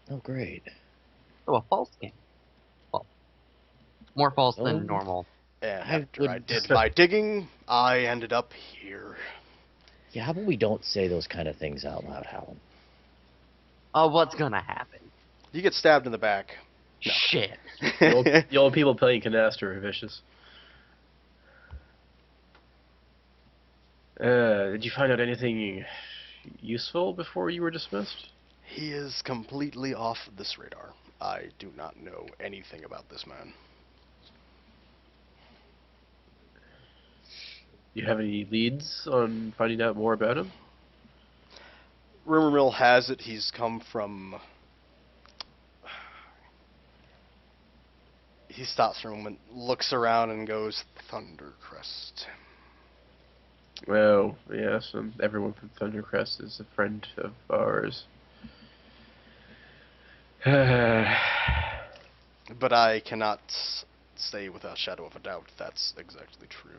Oh, great. Oh, a false king. Well, more false than Oh, normal. And I after I would. did my digging, I ended up here. Yeah, how about we don't say those kind of things out loud, Hallam? What's gonna happen? You get stabbed in the back. No. Shit. The old people playing canasta are vicious. Did you find out anything useful before you were dismissed? He is completely off this radar. I do not know anything about this man. Do you have any leads on finding out more about him? Rumor mill has it he's come from. He stops for a moment, looks around, and goes, Thundercrest. Well, yes, everyone from Thundercrest is a friend of ours. But I cannot say without shadow of a doubt that's exactly true.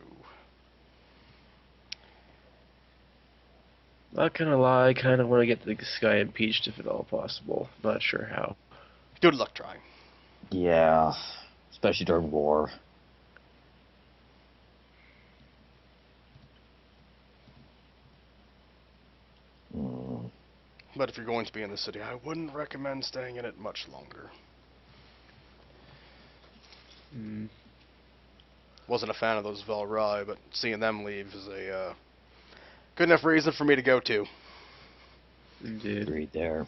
Not gonna lie, I kind of want to get this guy impeached if at all possible. Not sure how. Good luck trying. Yeah, especially during war. Hmm. But if you're going to be in the city, I wouldn't recommend staying in it much longer. Mm, Wasn't a fan of those Velrai, but seeing them leave is a good enough reason for me to go to. indeed. Agreed there.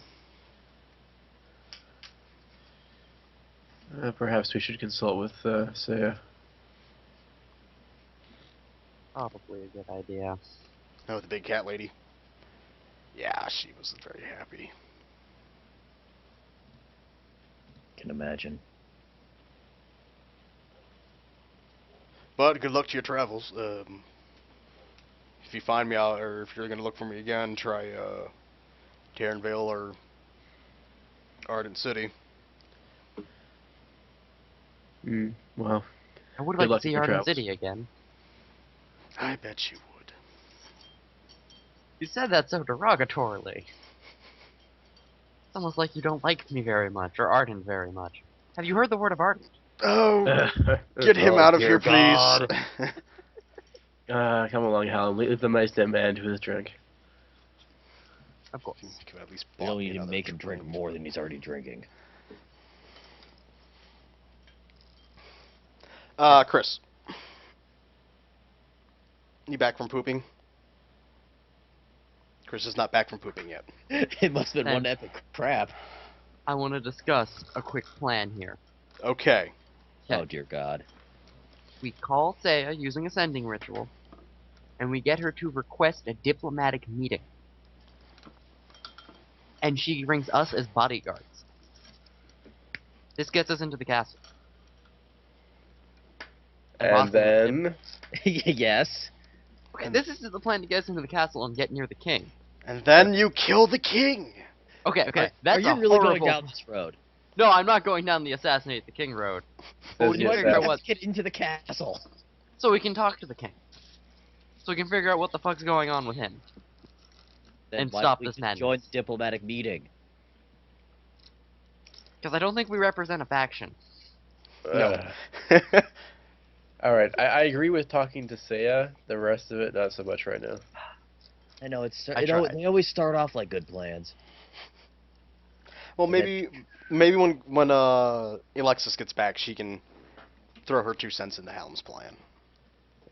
Perhaps we should consult with Saya. Probably a good idea. Oh, the big cat lady. Yeah, she wasn't very happy. Can imagine. But good luck to your travels. If you find me out, or if you're going to look for me again, try Tarren Vale or Ardent City. Well, I would good like to luck in see your Arden travels. City again. I bet you would. You said that so derogatorily. It's almost like you don't like me very much, or Arden very much. Have you heard the word of Arden? Oh, get him Oh, out of dear here, please. God. Come along, Helen. Leave the nice dead man to his drink. Of course. You could at least We bought don't me need to another make him drink drink. more than he's already drinking. Chris, you back from pooping? Chris is not back from pooping yet. It must have been one And- epic crap. I want to discuss a quick plan here. Okay. Okay. Oh, dear God. We call Saya using a sending ritual, and we get her to request a diplomatic meeting. And she brings us as bodyguards. This gets us into the castle. And Ross is then... Yes. Okay, this is the plan to get us into the castle and get near the king. And then you kill the king. Okay, Are that's you a really horrible... going down this road? No, I'm not going down the assassinate the king road. Says we need yes, to Why figure do we out have what... to get into the castle? So we can talk to the king. So we can figure out what the fuck's going on with him. Then And why stop don't we this just madness. join the diplomatic meeting? Because I don't think we represent a faction. No. Alright, I agree with talking to Saya. The rest of it, not so much right now. I know I tried. they always start off like good plans. Well, And then- maybe when Alexis gets back, she can throw her 2 cents into Hallam's plan.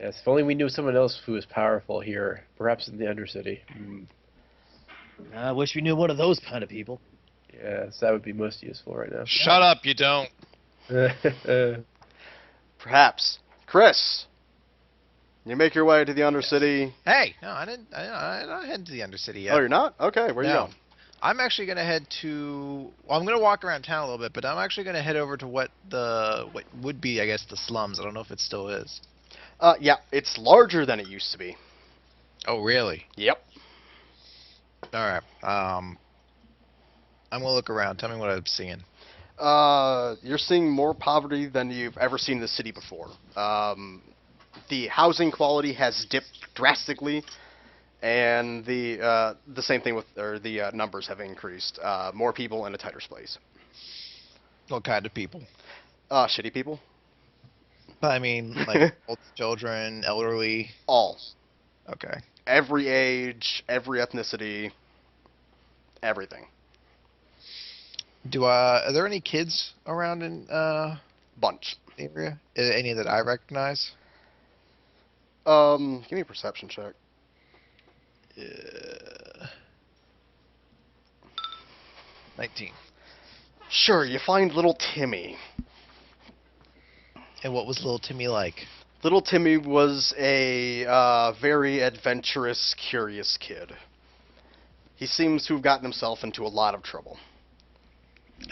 Yes, if only we knew someone else who was powerful here, perhaps in the Undercity. I wish we knew one of those kind of people. Yes, that would be most useful right now. Shut up, you don't. Perhaps. Chris, you make your way to the Undercity. Hey, no, I'm not heading to the Undercity yet. Oh, you're not? Okay, where are you No. going? I'm actually gonna head to. Well, I'm gonna walk around town a little bit, but I'm actually gonna head over to what would be, I guess, the slums. I don't know if it still is. Yeah, it's larger than it used to be. Oh, really? Yep. All right. I'm gonna look around. Tell me what I'm seeing. You're seeing more poverty than you've ever seen in the city before. The housing quality has dipped drastically. And the same thing with, or the numbers have increased. More people in a tighter space. What kind of people? Shitty people. But I mean, like old children, elderly. All. Okay. Every age, every ethnicity, everything. Are there any kids around in Bunch. the area? Any that I recognize? Give me a perception check. 19. Sure, you find little Timmy. And what was little Timmy like? Little Timmy was a very adventurous, curious kid. He seems to have gotten himself into a lot of trouble.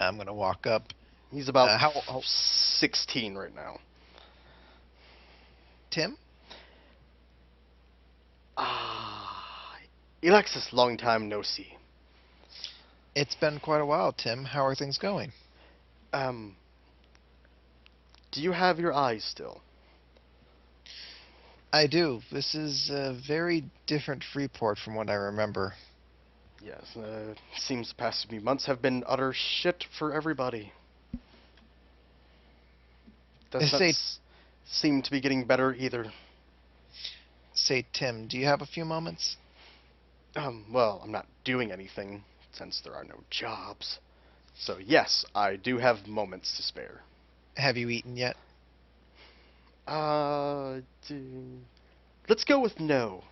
I'm gonna walk up. He's about how 16 right now. Tim? Alexis, long time no see. It's been quite a while, Tim. How are things going? Do you have your eyes still? I do. This is a very different Freeport from what I remember. Yes, seems the past few months have been utter shit for everybody. Does not seem to be getting better either. Say, Tim, do you have a few moments? Well, I'm not doing anything since there are no jobs. So yes, I do have moments to spare. Have you eaten yet? Let's go with no.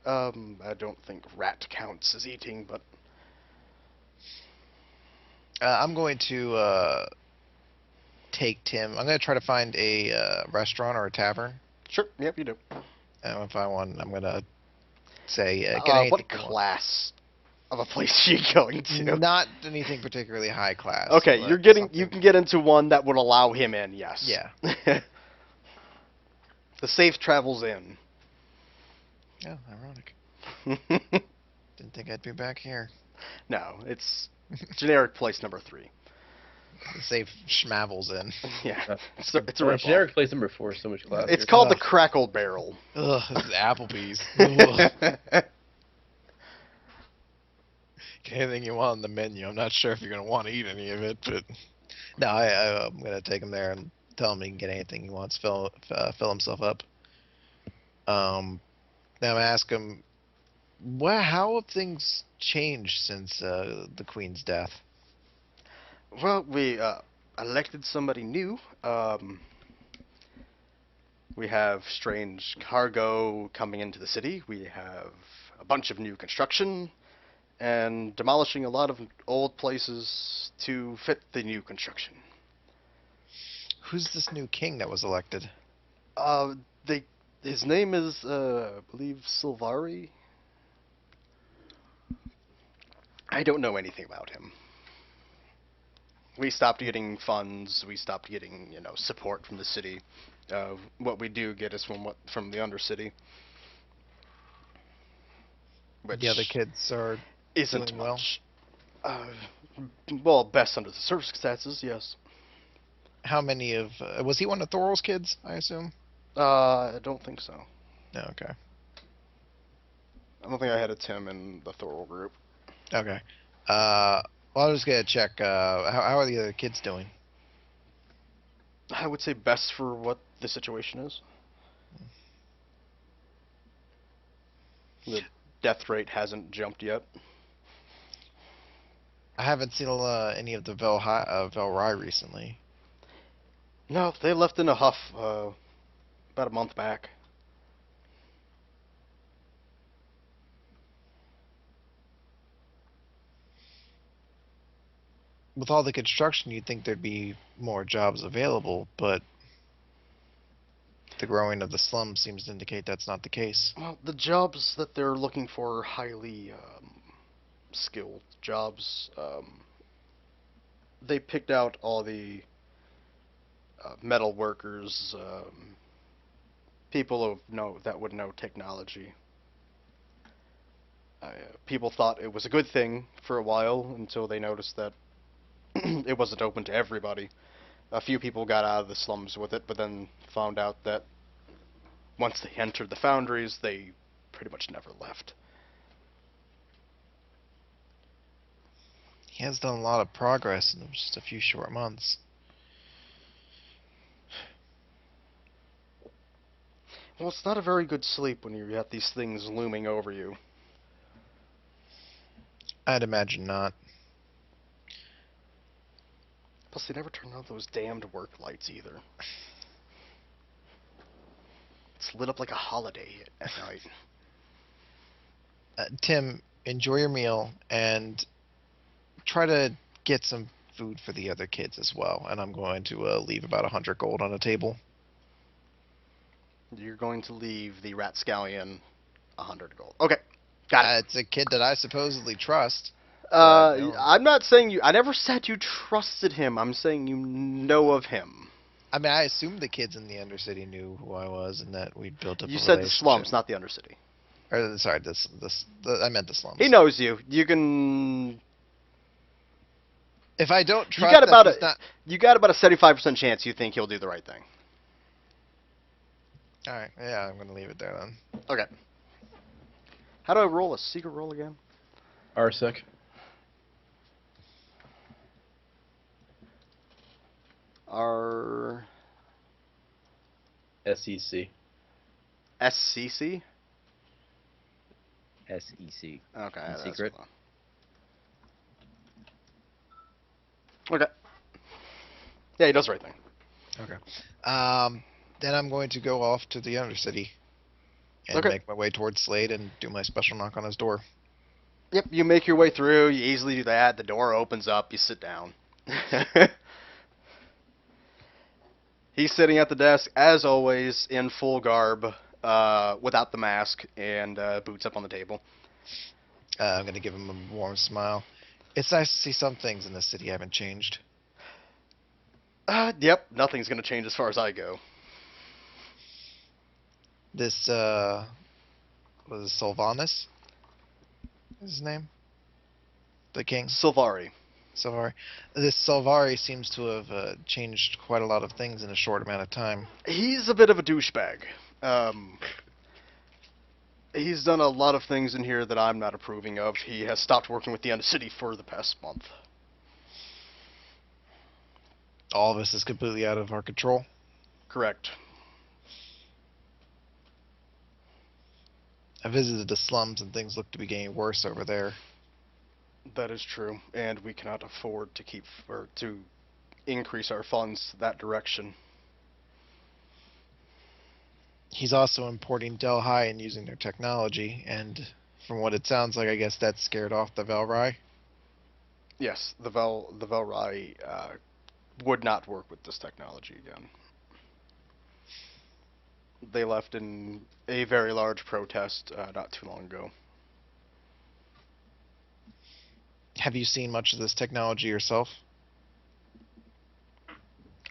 I don't think rat counts as eating, but... I'm going to take Tim. I'm going to try to find a restaurant or a tavern. Sure, yep, you do. And if I want, I'm going to say, get anything what you want. class of a place are you going to? Not anything particularly high class. Okay, but you're getting. something- You can get into one that would allow him in. Yes. Yeah. The safe travels in. Oh, ironic. Didn't think I'd be back here. No, it's generic place number 3. The safe schmavels in. Yeah, it's a Generic rip-off. place number 4 is so much classier. It's called the Ugh. Crackle Barrel. Ugh, this is Applebee's. Ugh. Get anything you want on the menu. I'm not sure if you're gonna want to eat any of it, but no, I'm gonna take him there and tell him he can get anything he wants. Fill himself up. Then I'm gonna ask him, how have things changed since the Queen's death? Well, we elected somebody new. We have strange cargo coming into the city. We have a bunch of new construction and demolishing a lot of old places to fit the new construction. Who's this new king that was elected? His name is, I believe, Silvari. I don't know anything about him. We stopped getting funds. We stopped getting, support from the city. What we do get is from the Undercity, which The other kids are isn't doing well? much. Well, best under the circumstances, yes. How many of was he one of Thorol's kids? I assume. I don't think so. No, okay. I don't think I had a Tim in the Thorol group. Okay. Well, I'm just gonna check. How are the other kids doing? I would say best for what the situation is. The death rate hasn't jumped yet. I haven't seen any of the Velrai recently. No, they left in a huff about a month back. With all the construction, you'd think there'd be more jobs available, but the growing of the slums seems to indicate that's not the case. Well, the jobs that they're looking for are highly skilled jobs. They picked out all the metal workers, people that would know technology. People thought it was a good thing for a while until they noticed that it wasn't open to everybody. A few people got out of the slums with it, but then found out that once they entered the foundries, they pretty much never left. He has done a lot of progress in just a few short months. Well, it's not a very good sleep when you have these things looming over you. I'd imagine not. Plus, they never turn on those damned work lights either. It's lit up like a holiday at night. Tim, enjoy your meal and try to get some food for the other kids as well. And I'm going to leave about 100 gold on the table. You're going to leave the Ratscallion 100 gold. Okay, got it. It's a kid that I supposedly trust. no. I'm not saying you... I never said you trusted him. I'm saying you know of him. I mean, I assumed the kids in the Undercity knew who I was and that we'd built up a You said the relationship. slums, not the Undercity. Or, sorry, I meant the slums. He knows you. You can... If I don't You trust got that about he's a not... you got about a 75% chance you think he'll do the right thing. Alright, yeah, I'm going to leave it there then. Okay. How do I roll a secret roll again? Arsec. R SEC. SCC? SEC. Okay. In that's secret? fine. Okay. Yeah, he does the right thing. Then I'm going to go off to the Undercity and Okay. make my way towards Slade and do my special knock on his door. Yep, you make your way through, you easily do that, the door opens up, you sit down. He's sitting at the desk, as always, in full garb, without the mask, and boots up on the table. I'm going to give him a warm smile. It's nice to see some things in this city haven't changed. Yep, nothing's gonna change as far as I go. This, was it Sylvanus? Is his name? The king? Sylvari. Sylvari. This Sylvari seems to have changed quite a lot of things in a short amount of time. He's a bit of a douchebag. He's done a lot of things in here that I'm not approving of. He has stopped working with the Undercity for the past month. All of this is completely out of our control. Correct. I visited the slums and things look to be getting worse over there. That is true, and we cannot afford to keep or to increase our funds that direction. He's also importing Delhi and using their technology, and from what it sounds like, I guess that scared off the Velrai. Yes, the Velrai would not work with this technology again. They left in a very large protest not too long ago. Have you seen much of this technology yourself?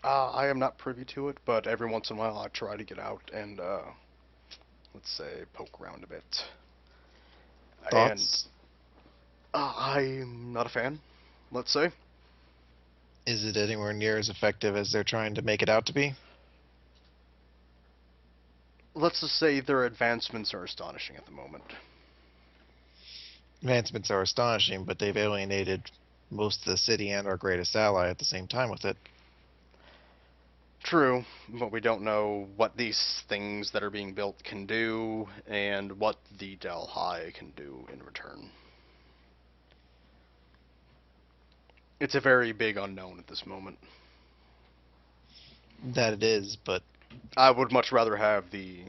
I am not privy to it, but every once in a while I try to get out and, let's say, poke around a bit. Thoughts? And I'm not a fan, let's say. Is it anywhere near as effective as they're trying to make it out to be? Let's just say their advancements are astonishing at the moment. Advancements are astonishing, but they've alienated most of the city and our greatest ally at the same time with it. True, but we don't know what these things that are being built can do, and what the Delhi can do in return. It's a very big unknown at this moment. That it is, but I would much rather have the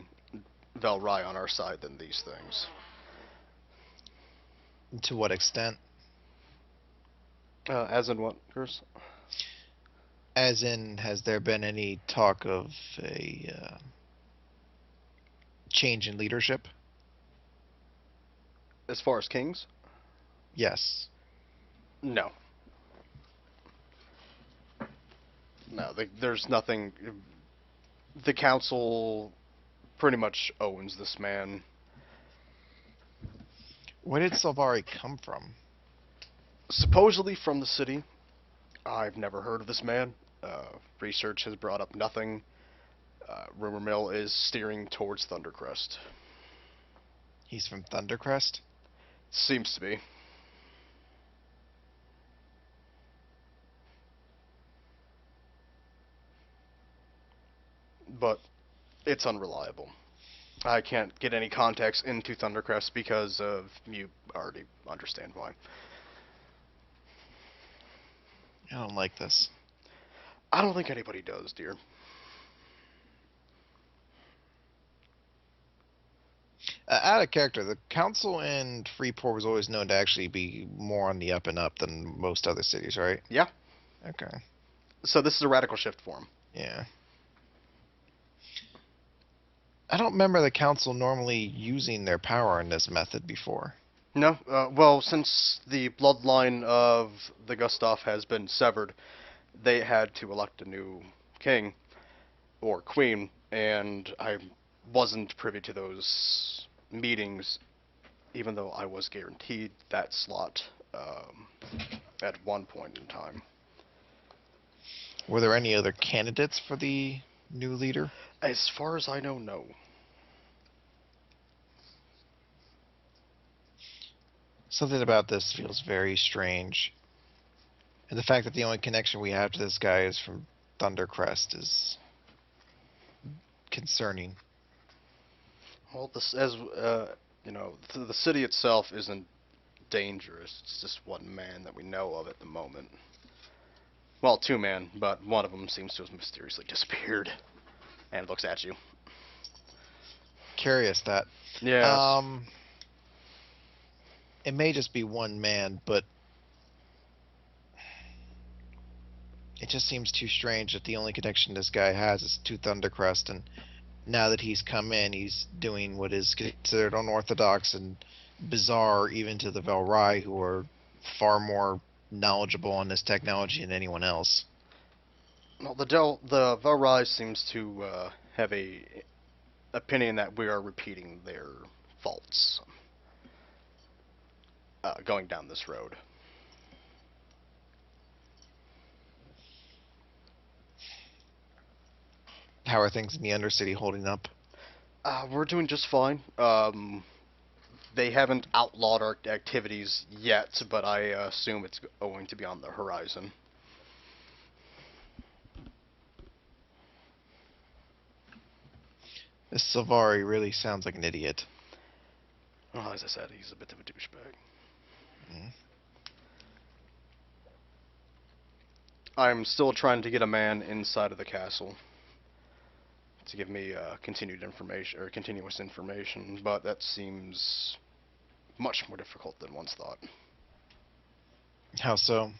Velrai on our side than these things. to what extent? As in what, Chris? As in, has there been any talk of a change in leadership? As far as kings? Yes. No. No, there's nothing. The council pretty much owns this man. Where did Sylvari come from? Supposedly from the city. I've never heard of this man. Research has brought up nothing. Rumor mill is steering towards Thundercrest. He's from Thundercrest? Seems to be. But it's unreliable. I can't get any context into Thundercrest because of, you already understand why. I don't like this. I don't think anybody does, dear. Out of character, the council in Freeport was always known to actually be more on the up and up than most other cities, right? Yeah. Okay. So this is a radical shift for him. Yeah. I don't remember the council normally using their power in this method before. No, well, since the bloodline of the Gustav has been severed, they had to elect a new king or queen, and I wasn't privy to those meetings, even though I was guaranteed that slot at one point in time. Were there any other candidates for the new leader? As far as I know, no. Something about this feels very strange. And the fact that the only connection we have to this guy is from Thundercrest is concerning. Well, this, as you know, the city itself isn't dangerous. It's just one man that we know of at the moment. Well, two men, but one of them seems to have mysteriously disappeared and looks at you. Curious that. Yeah. It may just be one man, but it just seems too strange that the only connection this guy has is to Thundercrest, and now that he's come in, he's doing what is considered unorthodox and bizarre even to the Velrai, who are far more knowledgeable on this technology than anyone else. Well, the Velrai seems to have a opinion that we are repeating their faults going down this road. How are things in the Undercity holding up? We're doing just fine. They haven't outlawed our activities yet, but I assume it's going to be on the horizon. This Silvari really sounds like an idiot. Well, as I said, he's a bit of a douchebag. Mm. I'm still trying to get a man inside of the castle to give me continued information or continuous information, but that seems much more difficult than once thought. How so?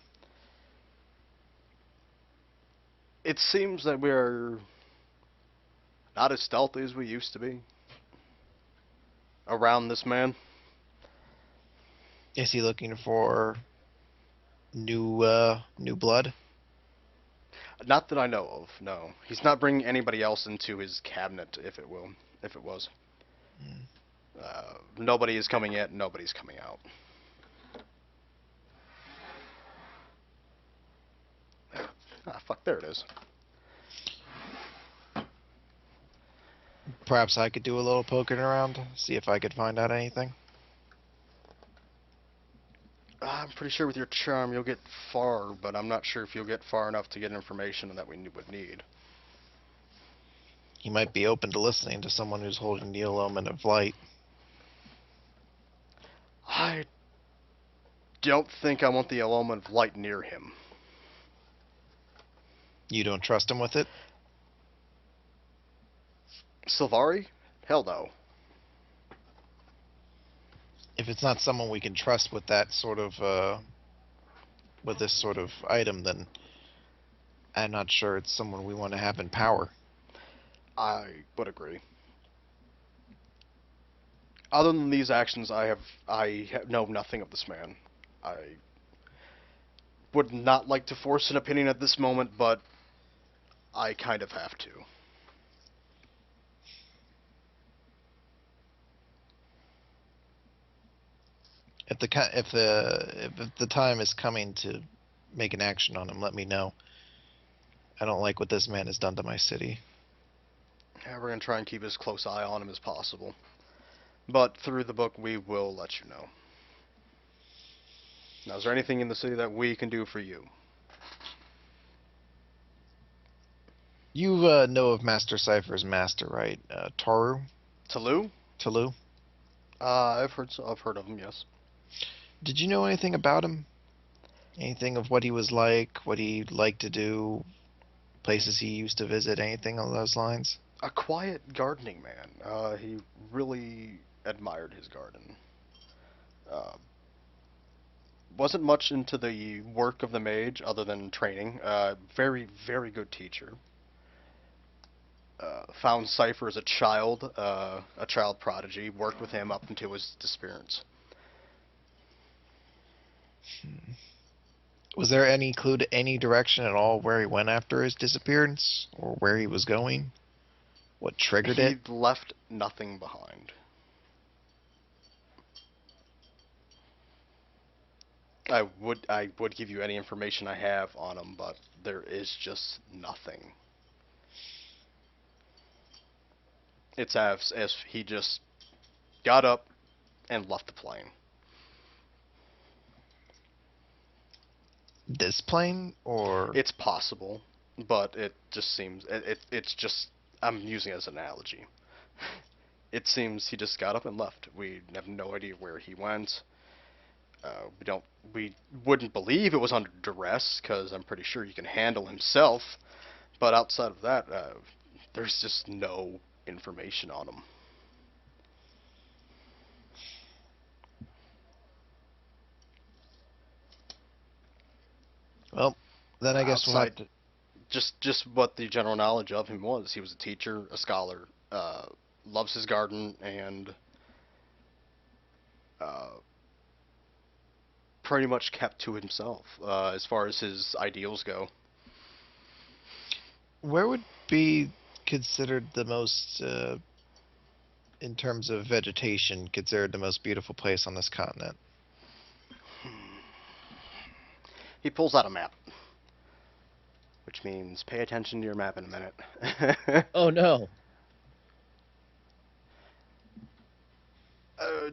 It seems that we're not as stealthy as we used to be around this man. Is he looking for new blood? Not that I know of, no. He's not bringing anybody else into his cabinet, if it was. Nobody is coming in, nobody's coming out. Ah, fuck, there it is. Perhaps I could do a little poking around, see if I could find out anything. I'm pretty sure with your charm you'll get far, but I'm not sure if you'll get far enough to get information that we would need. He might be open to listening to someone who's holding the element of light. I don't think I want the element of light near him. You don't trust him with it? Silvari? Hell no. If it's not someone we can trust with that sort of, with this sort of item, then I'm not sure it's someone we want to have in power. I would agree. Other than these actions, I know nothing of this man. I would not like to force an opinion at this moment, but I kind of have to. If the time is coming to make an action on him, let me know. I don't like what this man has done to my city. Yeah, we're gonna try and keep as close eye on him as possible. But through the book, we will let you know. Now, is there anything in the city that we can do for you? You know of Master Cypher's master, right? Toru? Talu? Talu? I've heard of him, yes. Did you know anything about him? Anything of what he was like, what he liked to do, places he used to visit, anything along those lines? A quiet gardening man. He really admired his garden. Uh, wasn't much into the work of the mage other than training. Very, very good teacher. Found Cypher as a child prodigy. Worked with him up until his disappearance. Was there any clue to any direction at all where he went after his disappearance, or where he was going? What triggered it? He left nothing behind. I would give you any information I have on him, but there is just nothing. It's as if he just got up and left the plane. This plane, or It's possible, but it just seems it's just I'm using it as an analogy. It seems he just got up and left. We have no idea where he went. We wouldn't believe it was under duress because I'm pretty sure he can handle himself. But outside of that, there's just no information on him. well, then I guess we'll have Outside- to. Just what the general knowledge of him was. He was a teacher, a scholar, loves his garden, and pretty much kept to himself as far as his ideals go. Where would be considered the most, in terms of vegetation, considered the most beautiful place on this continent? He pulls out a map, which means pay attention to your map in a minute. Oh no.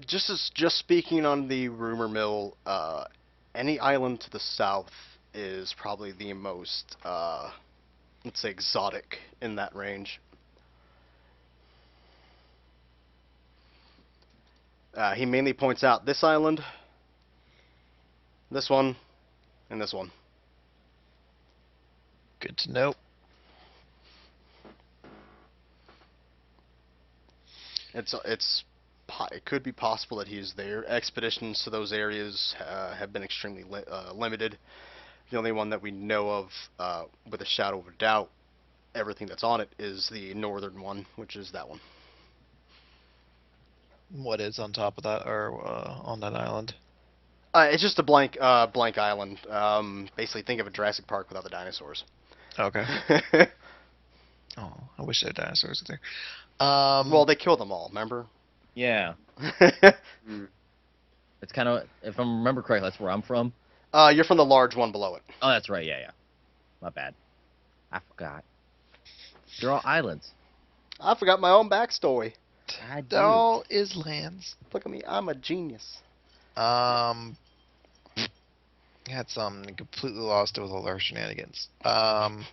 Just speaking on the rumor mill, any island to the south is probably the most, let's say, exotic in that range. He mainly points out this island, this one, and this one. Good to know. It could be possible that he is there. Expeditions to those areas have been extremely limited. The only one that we know of, with a shadow of a doubt, everything that's on it is the northern one, which is that one. What is on top of that, or on that island? It's just a blank island. Basically, think of a Jurassic Park without the dinosaurs. Okay. Oh, I wish there were dinosaurs there. Well, they killed them all. Remember? Yeah. It's kind of, if I remember correctly, that's where I'm from. You're from the large one below it. Oh, that's right. Yeah, yeah. My bad. I forgot. They're all islands. I forgot my own backstory. I do. They're all islands. Look at me, I'm a genius. Had some completely lost it with all our shenanigans. I'm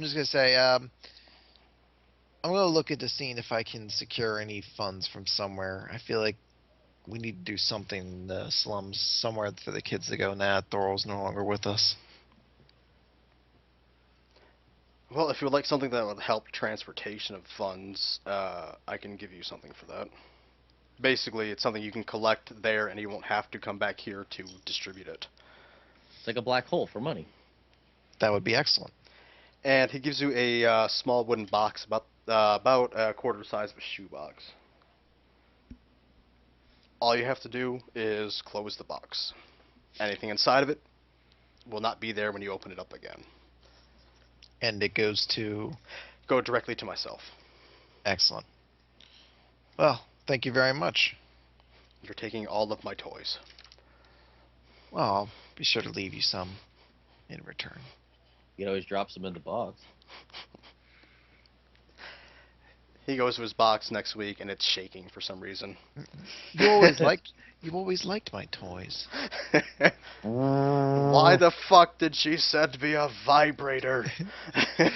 just gonna say, I'm gonna look into seeing if I can secure any funds from somewhere. I feel like we need to do something in the slums, somewhere for the kids to go. Nah, Thorol's no longer with us. Well, if you would like something that would help transportation of funds, I can give you something for that. Basically, it's something you can collect there, and you won't have to come back here to distribute it. It's like a black hole for money. That would be excellent. And he gives you a small wooden box, about a quarter size of a shoebox. All you have to do is close the box. Anything inside of it will not be there when you open it up again. And it goes to... Go directly to myself. Excellent. Well, thank you very much. You're taking all of my toys. Well, I'll be sure to leave you some in return. You can always drop some in the box. He goes to his box next week and it's shaking for some reason. You always liked my toys. Why the fuck did she send me a vibrator?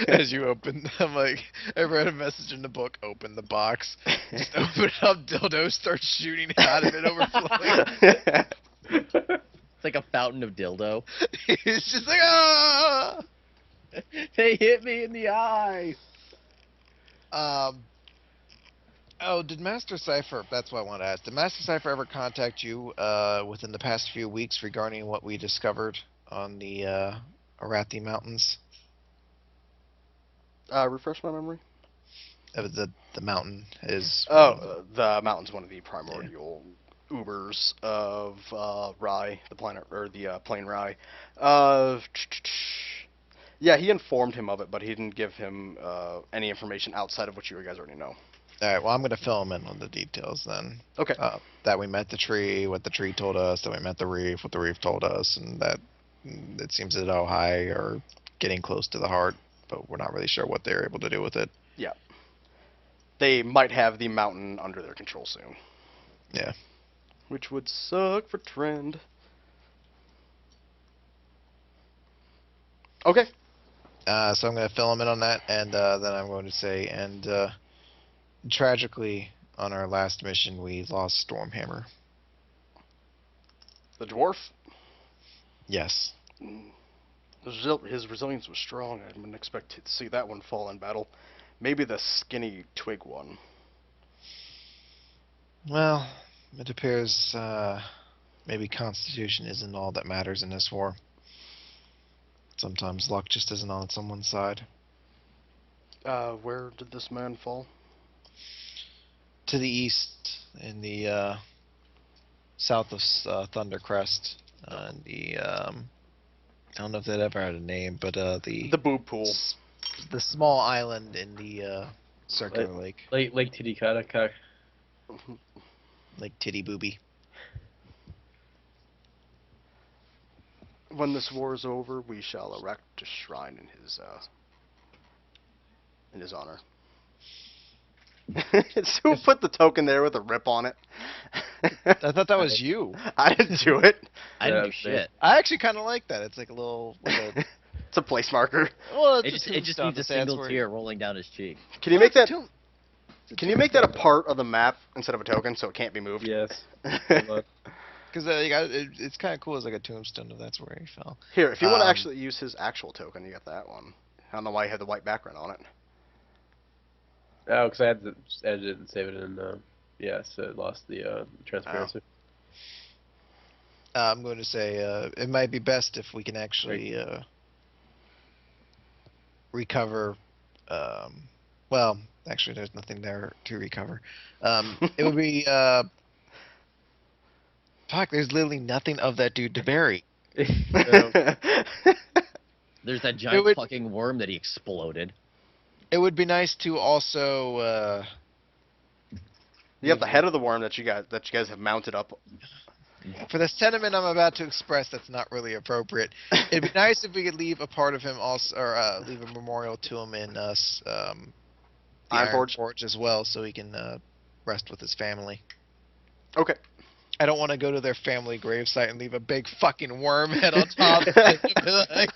As you open, I'm like, I read a message in the book. Open the box. Just open it up. Dildo starts shooting out of it, overflowing. It's like a fountain of dildo. It's just like ah. They hit me in the eye. Oh, did Master Cipher? That's what I want to ask. Did Master Cipher ever contact you within the past few weeks regarding what we discovered on the Arathi Mountains? Refresh my memory. The mountain is. The mountain's one of the primordial Ubers of Rye, the planet, or the plane Rye. Yeah, he informed him of it, but he didn't give him any information outside of what you guys already know. All right. Well, I'm gonna fill him in on the details then. Okay. That we met the tree, what the tree told us. That we met the reef, what the reef told us, and that it seems that Ojai are getting close to the heart, but we're not really sure what they're able to do with it. Yeah. They might have the mountain under their control soon. Yeah. Which would suck for Trend. Okay. So I'm going to fill him in on that, and then I'm going to say, tragically, on our last mission, we lost Stormhammer. The dwarf? Yes. His resilience was strong. I didn't expect to see that one fall in battle. Maybe the skinny twig one. Well, it appears maybe Constitution isn't all that matters in this war. Sometimes luck just isn't on someone's side. Where did this man fall? To the east, in the south of Thundercrest, I don't know if that ever had a name, but The boob pool. the small island in the circular lake, Lake Titicaca. Lake Titty Booby. When this war is over, we shall erect a shrine in his honor. So who put the token there with a rip on it? I thought that was you. I didn't do it. I didn't Yeah, do shit. I actually kind of like that. It's like a little. It's a place marker. Well, It just needs a single tear rolling down his cheek. Can you make that? Can you make that a part of the map instead of a token so it can't be moved? Yes. Look. Because it's kind of cool as like a tombstone if that's where he fell. Here, if you want to actually use his actual token, you got that one. I don't know why you had the white background on it. Oh, because I had to edit it and save it in. Yeah, so it lost the transparency. I'm going to say it might be best if we can actually recover. Well, actually, there's nothing there to recover. It would be. Fuck, there's literally nothing of that dude to bury. There's that giant fucking worm that he exploded. It would be nice to also. You have the head of the worm that you guys have mounted up. For the sentiment I'm about to express, that's not really appropriate. It'd be nice if we could leave a part of him also, or leave a memorial to him in the Iron Forge as well, so he can rest with his family. Okay. I don't want to go to their family gravesite and leave a big fucking worm head on top of it and be like,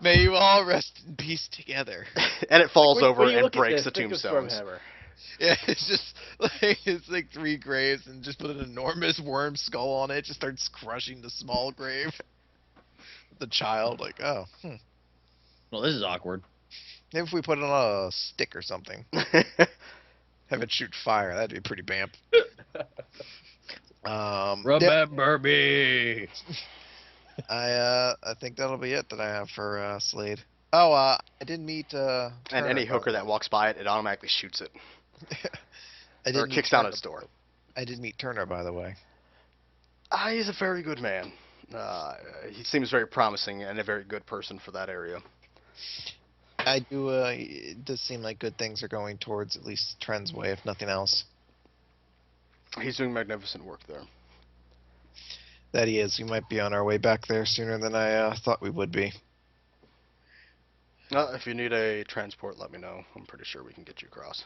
may you all rest in peace together. And it falls When over you and look at breaks this, the think of tombstones. Stormhammer. Yeah, it's like 3 graves and just put an enormous worm skull on it, just starts crushing the small grave. The child, like, oh, Well, this is awkward. maybe if we put it on a stick or something, have it shoot fire, that'd be pretty bamp. Remember me. I think that'll be it that I have for Slade. Oh, I did meet And Turner, any by hooker the that way. walks by it, it automatically shoots it. I did Or meet kicks down Turner, its door. I did meet Turner, by the way. He's a very good man. He seems very promising and a very good person for that area. I do. It does seem like good things are going towards at least Trent's way, if nothing else. He's doing magnificent work there. That he is. We might be on our way back there sooner than I thought we would be. If you need a transport, let me know. I'm pretty sure we can get you across.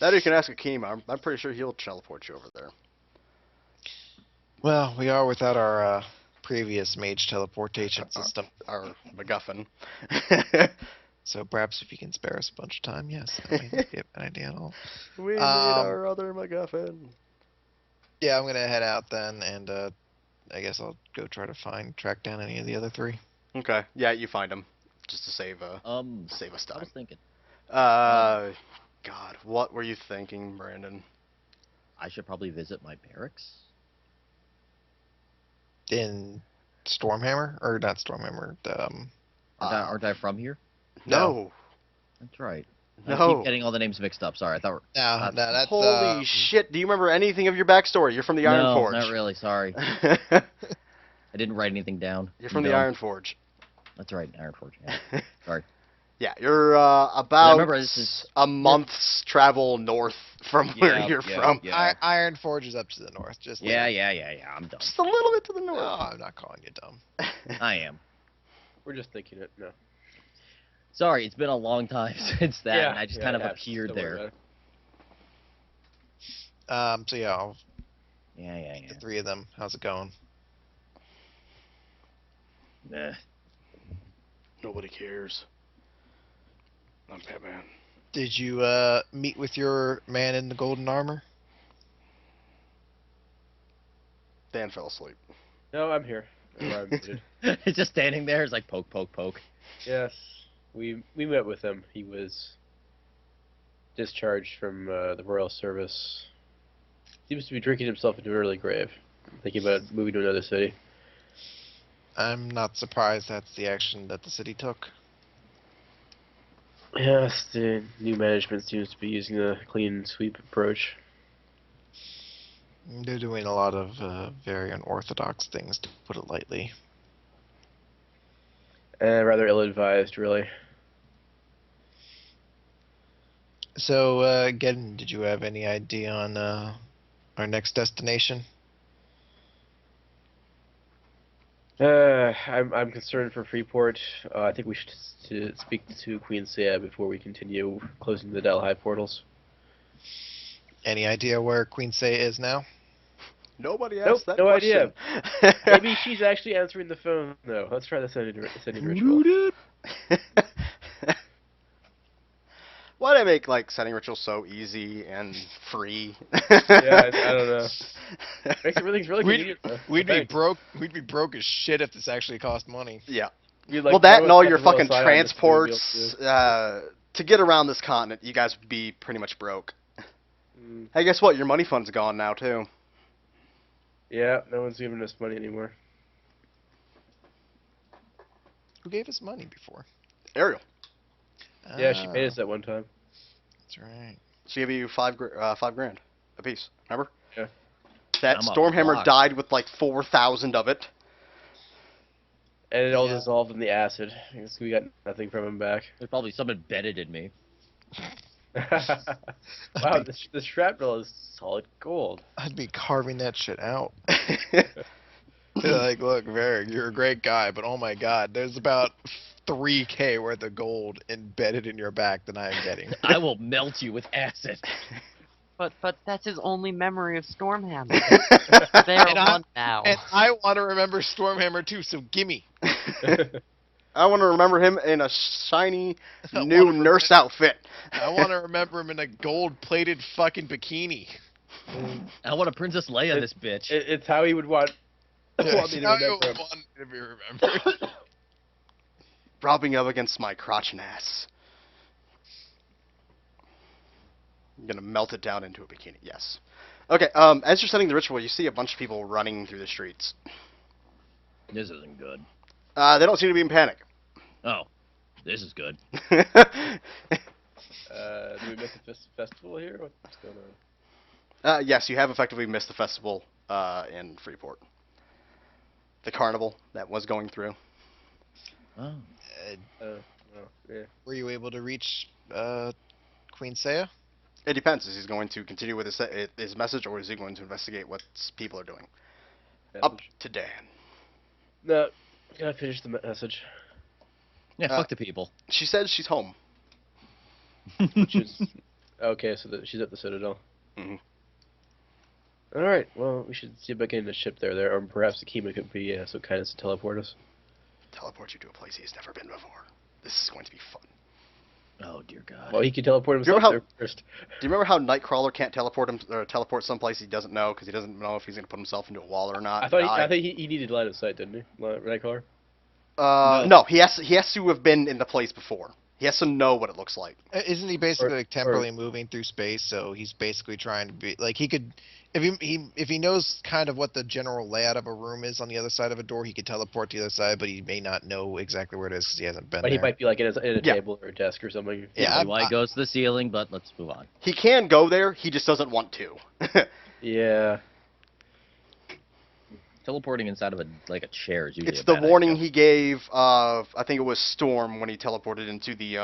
That you can ask Akeem. I'm pretty sure he'll teleport you over there. Well, we are without our previous mage teleportation system, Our MacGuffin. so perhaps if you can spare us a bunch of time, yes, that might not be a bad idea at all. We need Um, our other MacGuffin. Yeah, I'm gonna head out then, and I guess I'll go try to track down any of the other three. Okay. Yeah, you find him. Just to save I us time. was thinking God, what were you thinking, Brandon? I should probably visit my barracks. In Stormhammer, or not Stormhammer? Aren't I from here? No. That's right. I No. keep getting all the names mixed up. Sorry, I thought. No, that's Holy shit! Do you remember anything of your backstory? You're from the Iron No, Forge. not really. Sorry, You're I didn't write anything down. from the No. Iron Forge. That's right, Iron Forge. Yeah. Sorry. Yeah, you're about remember this is- a month's travel north from where Yeah, you're yeah, from. yeah. Iron Forge is up to the north. Just Yeah. I'm done. Just a little bit to the No, north. I'm not calling you dumb. I am. We're just thinking it. No. Sorry, it's been a long time since that, Yeah, and I just yeah, kind of it has. appeared Don't worry there. about it. So yeah, I'll Yeah. the three of them. How's it going? Nah. Nobody cares. I'm Batman. Did you meet with your man in the golden armor? Dan fell asleep. No, I'm here. I'm muted. It's just standing there. It's like poke, poke, poke. Yes, we met with him. He was discharged from the royal service. Seems to be drinking himself into an early grave. Thinking about moving to another city. I'm not surprised that's the action that the city took. Yes, the new management seems to be using a clean sweep approach. They're doing a lot of very unorthodox things, to put it lightly. Rather ill-advised, really. So, Gedden, did you have any idea on our next destination? I'm concerned for Freeport. I think we should speak to Queen Saya before we continue closing the Delhi portals. Any idea where Queen Say is now? Nobody Nope, asked that no question. idea. Maybe she's actually answering the phone, though. Let's try the sending ritual. Why do I make like setting rituals so easy and free? Yeah, I don't know. Makes everything's really We'd- convenient. though. We'd be Thanks. broke. We'd be broke as shit if this actually cost money. Yeah. You'd, like, Well, that throw and all us your up a little fucking sign on this thing we'll be able transports to do. to get around this continent, you guys would be pretty much broke. Mm, Hey, guess what? Your money fund's gone now too. yeah, no one's giving us money anymore. Who gave us money before? Ariel, Yeah, she paid Ah, us that one time. That's right. she gave you $5 grand a piece. Remember? Yeah. That I'm a Stormhammer block. died with like 4,000 of it. And it all Yeah. dissolved in the acid. I guess we got nothing from him back. There's probably some embedded in me. Wow, the shrapnel is solid gold. I'd be carving that shit out. Like, look, Varric, you're a great guy, but oh my god, there's about 3K worth of gold embedded in your back that I am getting. I will melt you with acid. But that's his only memory of Stormhammer. They are And I- one now. And I want to remember Stormhammer too, so gimme. I want to remember him in a shiny I new wanna nurse outfit. I want to remember him in a gold-plated fucking bikini. I want a Princess Leia, It- this bitch. It's how he would want me to I remember him. want to be remembered. Rubbing up against my crotch and ass. I'm gonna melt it down into a bikini. Yes. Okay. As you're setting the ritual, you see a bunch of people running through the streets. This isn't good. They don't seem to be in panic. Oh, this is good. Do we miss a festival here? What's going on? Yes, you have effectively missed the festival in Freeport. The carnival that was going through. Oh. Well, yeah. Were you able to reach Queen Saya? It depends. Is he going to continue with his message, or is he going to investigate what people are doing? Up to Dan. No, gotta finish the message. Yeah, fuck the people. She says she's home. Which is, Okay, so she's at the Citadel. Mhm. All right. Well, we should see about getting a ship there, or perhaps Akima could be so kind as to teleport us. Teleport you to a place he's never been before. This is going to be fun. Oh dear God. Well, he could teleport Do you himself remember there first. Do you remember how Nightcrawler can't teleport him or teleport someplace he doesn't know because he doesn't know if he's going to put himself into a wall or not? I thought Die. he needed line of sight, didn't he? Nightcrawler. No, he has to have been in the place before. He has to know what it looks like. Isn't he basically Or- like temporarily moving through space? So he's basically trying to be like he could, if he knows kind of what the general layout of a room is on the other side of a door, he could teleport to the other side, but he may not know exactly where it is because he hasn't been But there. he might be like in a Yeah. table or a desk or something. Yeah, He might go to the ceiling, but let's move on. He can go there. He just doesn't want to. Yeah. Teleporting inside of a chair is usually It's a the bad warning idea. he gave. I think it was Storm when he teleported into the.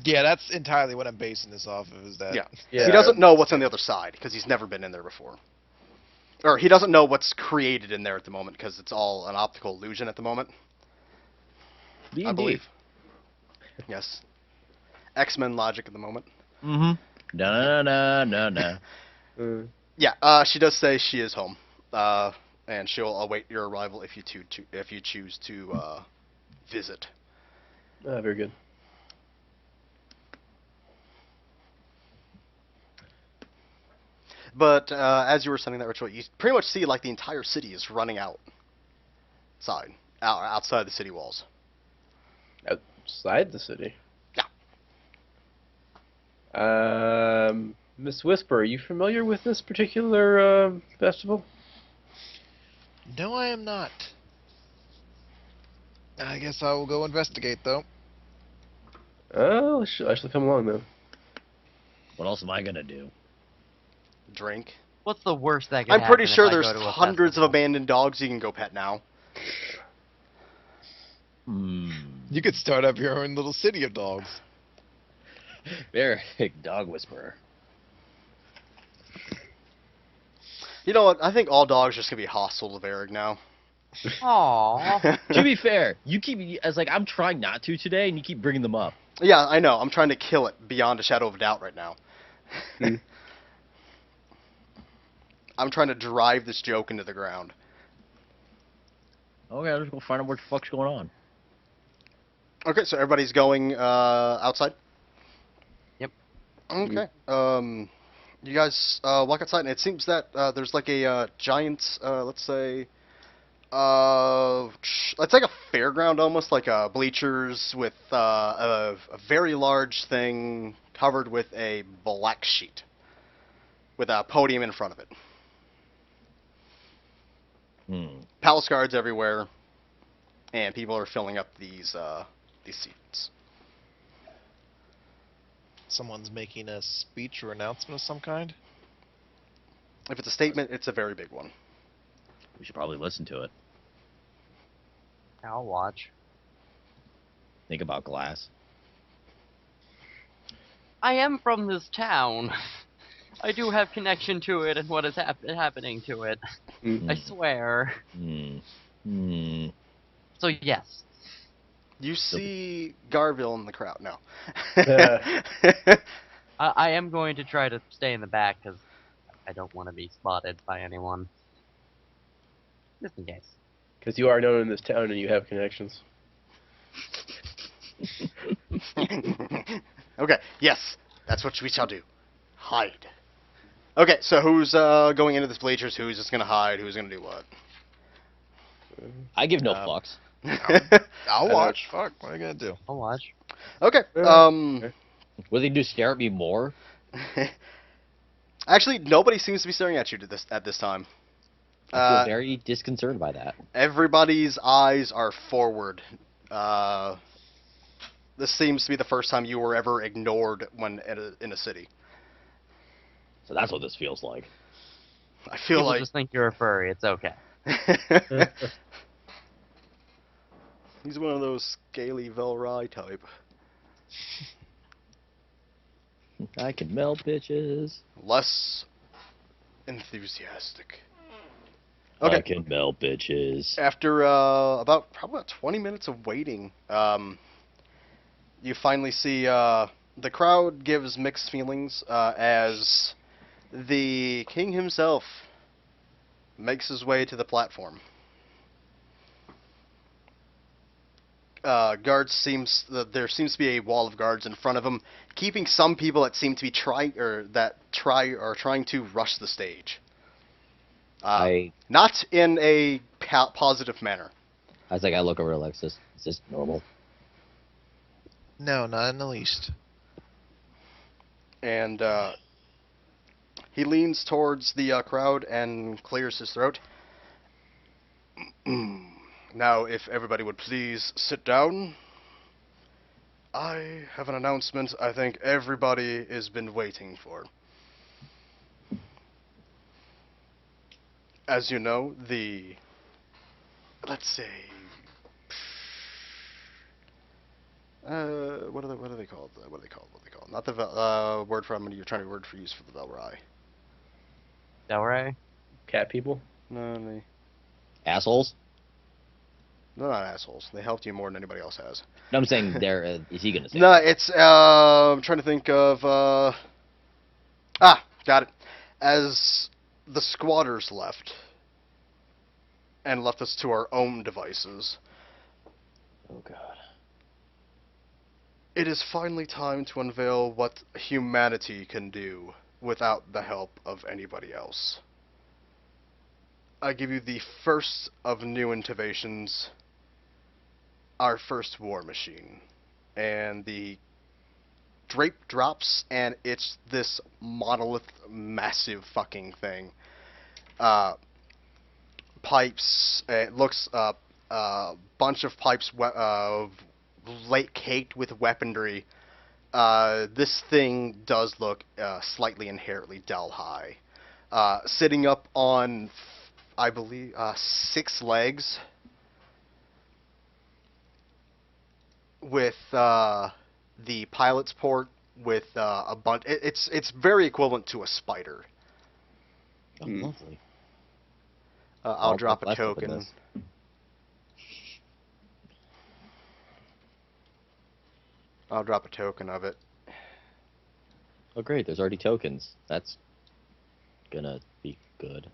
Yeah, that's entirely what I'm basing this off of. Is that Yeah. Yeah. He doesn't know what's on the other side because he's never been in there before. Or he doesn't know what's created in there at the moment because it's all an optical illusion at the moment. I D&D. believe. Yes. X-Men logic at the moment. Mm-hmm. No. Yeah, she does say she is home, and she'll await your arrival if you choose to visit. Very good. But as you were sending that ritual, you pretty much see like the entire city is running outside the city walls. Outside the city. Yeah. Miss Whisper, are you familiar with this particular festival? No, I am not. I guess I will go investigate though. Oh, I shall come along then. What else am I gonna do? Drink. What's the worst that can I'm pretty happen if sure I there's go to a hundreds of festival? abandoned dogs you can go pet now. Hmm. You could start up your own little city of dogs. There, dog whisperer. You know what? I think all dogs are just gonna be hostile to Varric now. Aww. To be fair, you keep as like I'm trying not to today, and you keep bringing them up. Yeah, I know. I'm trying to kill it beyond a shadow of a doubt right now. Hmm. I'm trying to drive this joke into the ground. Okay, I'll just go find out what the fuck's going on. Okay, so everybody's going outside? Yep. Okay. You guys walk outside, and it seems that there's like a giant, let's say it's like a fairground almost, like bleachers with a very large thing covered with a black sheet with a podium in front of it. Palace guards everywhere, and people are filling up these seats. Someone's making a speech or announcement of some kind. If it's a statement, it's a very big one. We should probably listen to it. I'll watch. Think about glass. I am from this town. I do have connection to it and what is happening to it. Mm. I swear. Hmm. So yes. You see Garville in the crowd now. I am going to try to stay in the back because I don't want to be spotted by anyone. Just in case. Because you are known in this town and you have connections. Okay, yes, that's what we shall do. Hide. Okay, so who's going into this bleachers? Who's just gonna hide? Who's gonna do what? I give no Um, fucks. I'll know. watch. Fuck, what are you gonna do? I'll watch. Okay. What do they do? Stare at me more? Actually, nobody seems to be staring at you at this time. I feel very disconcerted by that. Everybody's eyes are forward. This seems to be the first time you were ever ignored when in a city. So that's what this feels like. I feel People like just think you're a furry. It's okay. he's one of those scaly Velrai type. I can melt bitches. Less enthusiastic. I Okay. can melt bitches. After probably about 20 minutes of waiting, you finally see the crowd gives mixed feelings as the king himself makes his way to the platform. There seems to be a wall of guards in front of him, keeping some people that seem to be trying to rush the stage. I Not in a positive manner. was like, I look over at Alexis. Is this normal? No, not in the least. And he leans towards the crowd and clears his throat. Now, if everybody would please sit down, I have an announcement I think everybody has been waiting for. As you know, let's say, what are they called? What are they called? Not the word for you're trying to word for use for the Velrai. Delray? Cat people. No, Assholes? they're not assholes. They helped you more than anybody else has. No, I'm saying they're. Is he gonna say? No, it's I'm trying to think of got it. As the squatters left and left us to our own devices, Oh God. it is finally time to unveil what humanity can do without the help of anybody else. I give you the first of new innovations, our first war machine. And the drape drops, and it's this monolith, massive fucking thing. Pipes, it looks bunch of pipes late caked with weaponry. This thing does look slightly inherently Delhi. Sitting up on, I believe, 6 legs, with the pilot's port, with a bunch. It's very equivalent to a spider. Oh, Hmm. lovely. I'll I'll drop put a less up in token. this. I'll drop a token of it. Oh great, there's already tokens. That's gonna be good.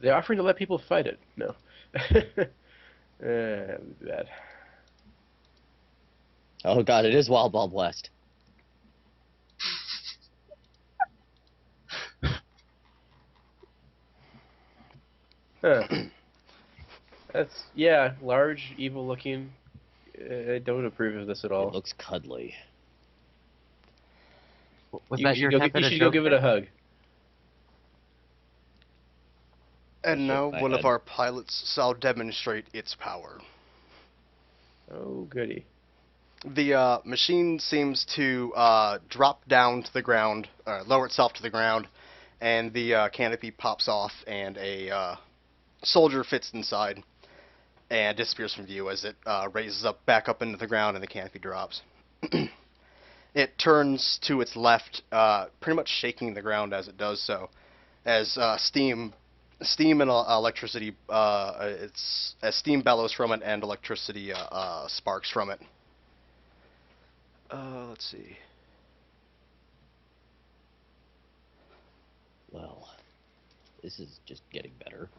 They're offering to let people fight it. No. That would be bad. Oh God, it is Wild Wild West. Huh. That's, yeah, large, evil looking. I don't approve of this at It all. looks cuddly. Was You that should your go attempt you at a should go joke give it there? a hug. And I now shake my one of head. our pilots shall demonstrate its power. Oh, goody. The machine seems to drop down to the ground, lower itself to the ground, and the canopy pops off, and a soldier fits inside and disappears from view as it raises up back up into the ground and the canopy drops. It turns to its left, pretty much shaking the ground as it does so, as steam and electricity, as steam bellows from it and electricity sparks from it. Let's see. Well, this is just getting better.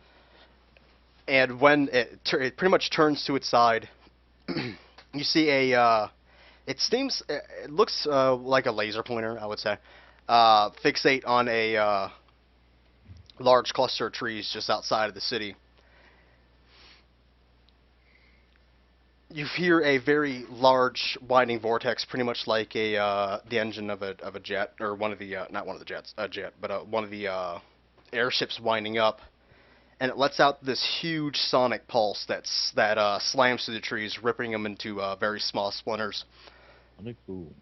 And when it pretty much turns to its side, you see it looks like a laser pointer, I would say, fixate on a large cluster of trees just outside of the city. You hear a very large winding vortex, pretty much like the engine of a jet, or one of the not one of the jets, a jet, but one of the airships winding up, and it lets out this huge sonic pulse that slams through the trees, ripping them into very small splinters. Sonic boom.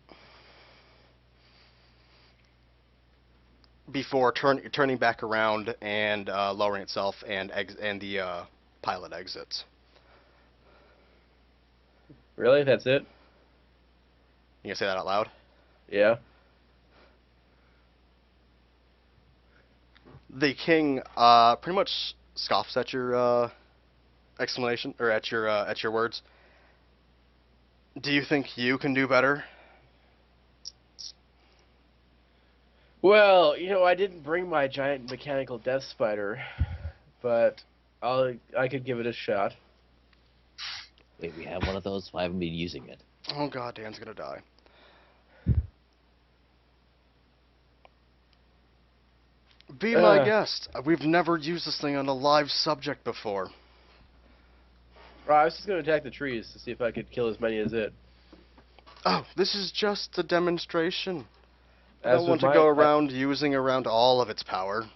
Before turning back around and lowering itself, and the pilot exits. Really? That's it? You gonna say that out loud? Yeah. The king pretty much scoffs at your explanation, or at your words. Do you think you can do better? Well, I didn't bring my giant mechanical death spider, but I could give it a shot. Wait, we have one of those. I haven't been using it. Oh god, Dan's gonna die. Be my guest. We've never used this thing on a live subject before. I was just gonna attack the trees to see if I could kill as many as it. Oh, this is just a demonstration. I As don't want with to go around using around all of its power.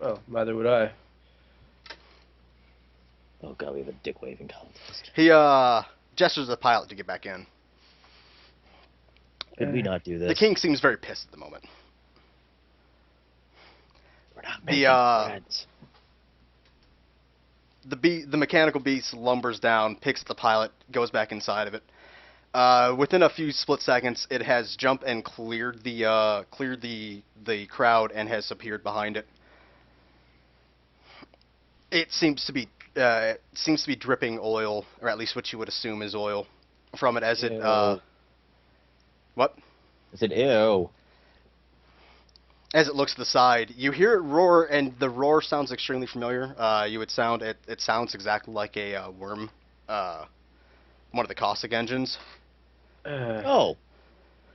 Oh, neither would I. Oh god, we have a dick waving contest. He gestures to the pilot to get back in. Could we not do this? The king seems very pissed at the moment. We're not The, making friends. The mechanical beast lumbers down, picks at the pilot, goes back inside of it. Within a few split seconds, it has jumped and cleared the crowd and has appeared behind it. It seems to be dripping oil, or at least what you would assume is oil, from it as it. Ew. What? I said, ew. As it looks to the side, you hear it roar, and the roar sounds extremely familiar. It sounds exactly like a worm, one of the caustic engines. Oh,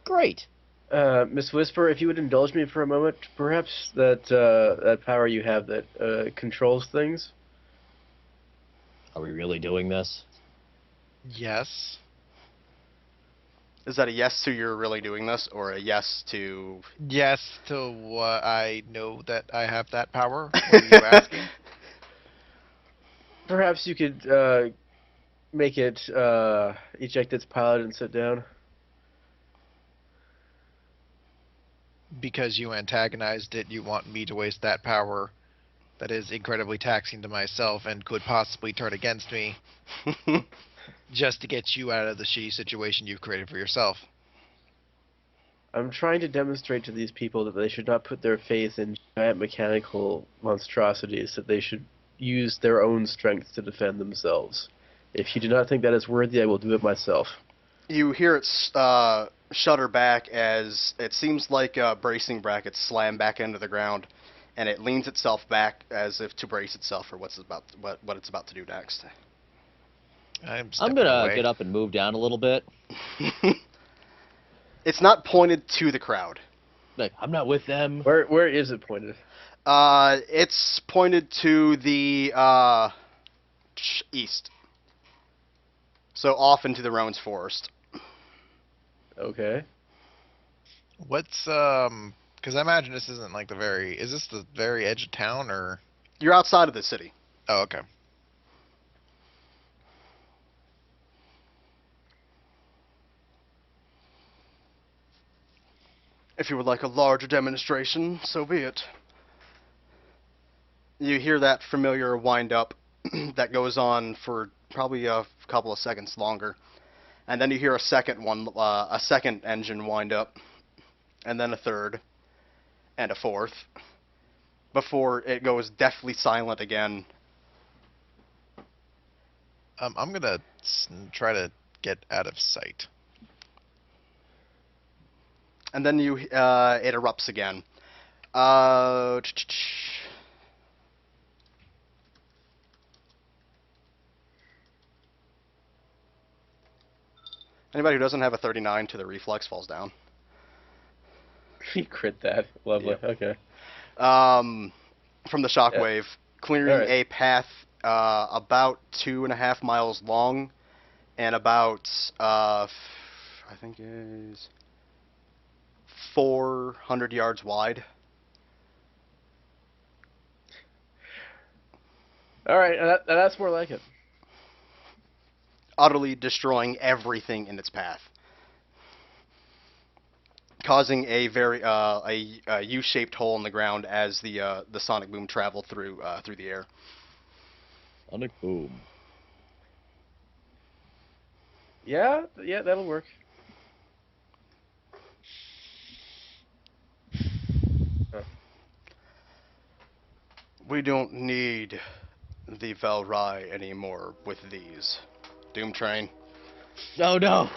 great. Miss Whisper, if you would indulge me for a moment, perhaps that power you have that controls things. Are we really doing this? Yes. Is that a yes to you're really doing this, or a yes to? Yes to what I know that I have that power. What are you asking? Perhaps you could make it eject its pilot and sit down. Because you antagonized it, you want me to waste that power that is incredibly taxing to myself and could possibly turn against me just to get you out of the shitty situation you've created for yourself. I'm trying to demonstrate to these people that they should not put their faith in giant mechanical monstrosities, that they should use their own strength to defend themselves. If you do not think that is worthy, I will do it myself. You hear it shudder back as it seems like bracing brackets slam back into the ground, and it leans itself back as if to brace itself for what it's about to do next. I'm I'm gonna get up and move down a little bit. It's not pointed to the crowd. Like, I'm not with them. Where is it pointed? It's pointed to the east. So off into the Rowan's Forest. Okay. What's because I imagine this isn't like is this the very edge of town, or? You're outside of the city. Oh, okay. If you would like a larger demonstration, so be it. You hear that familiar wind-up that goes on for probably a couple of seconds longer. And then you hear a second engine wind up, and then a third, and a fourth, before it goes deathly silent again. I'm gonna try to get out of sight. And then it erupts again. Anybody who doesn't have a 39 to the reflex falls down. You crit that. Lovely. Yep. Okay. From the shockwave, clearing Alright. a path about 2.5 miles long and about I think is 400 yards wide. All right. That's more like it. Utterly destroying everything in its path, causing a very a U-shaped hole in the ground as the sonic boom traveled through the air. Sonic boom. Yeah, that'll work. We don't need the Valrai anymore with these. Doom Train. No, no.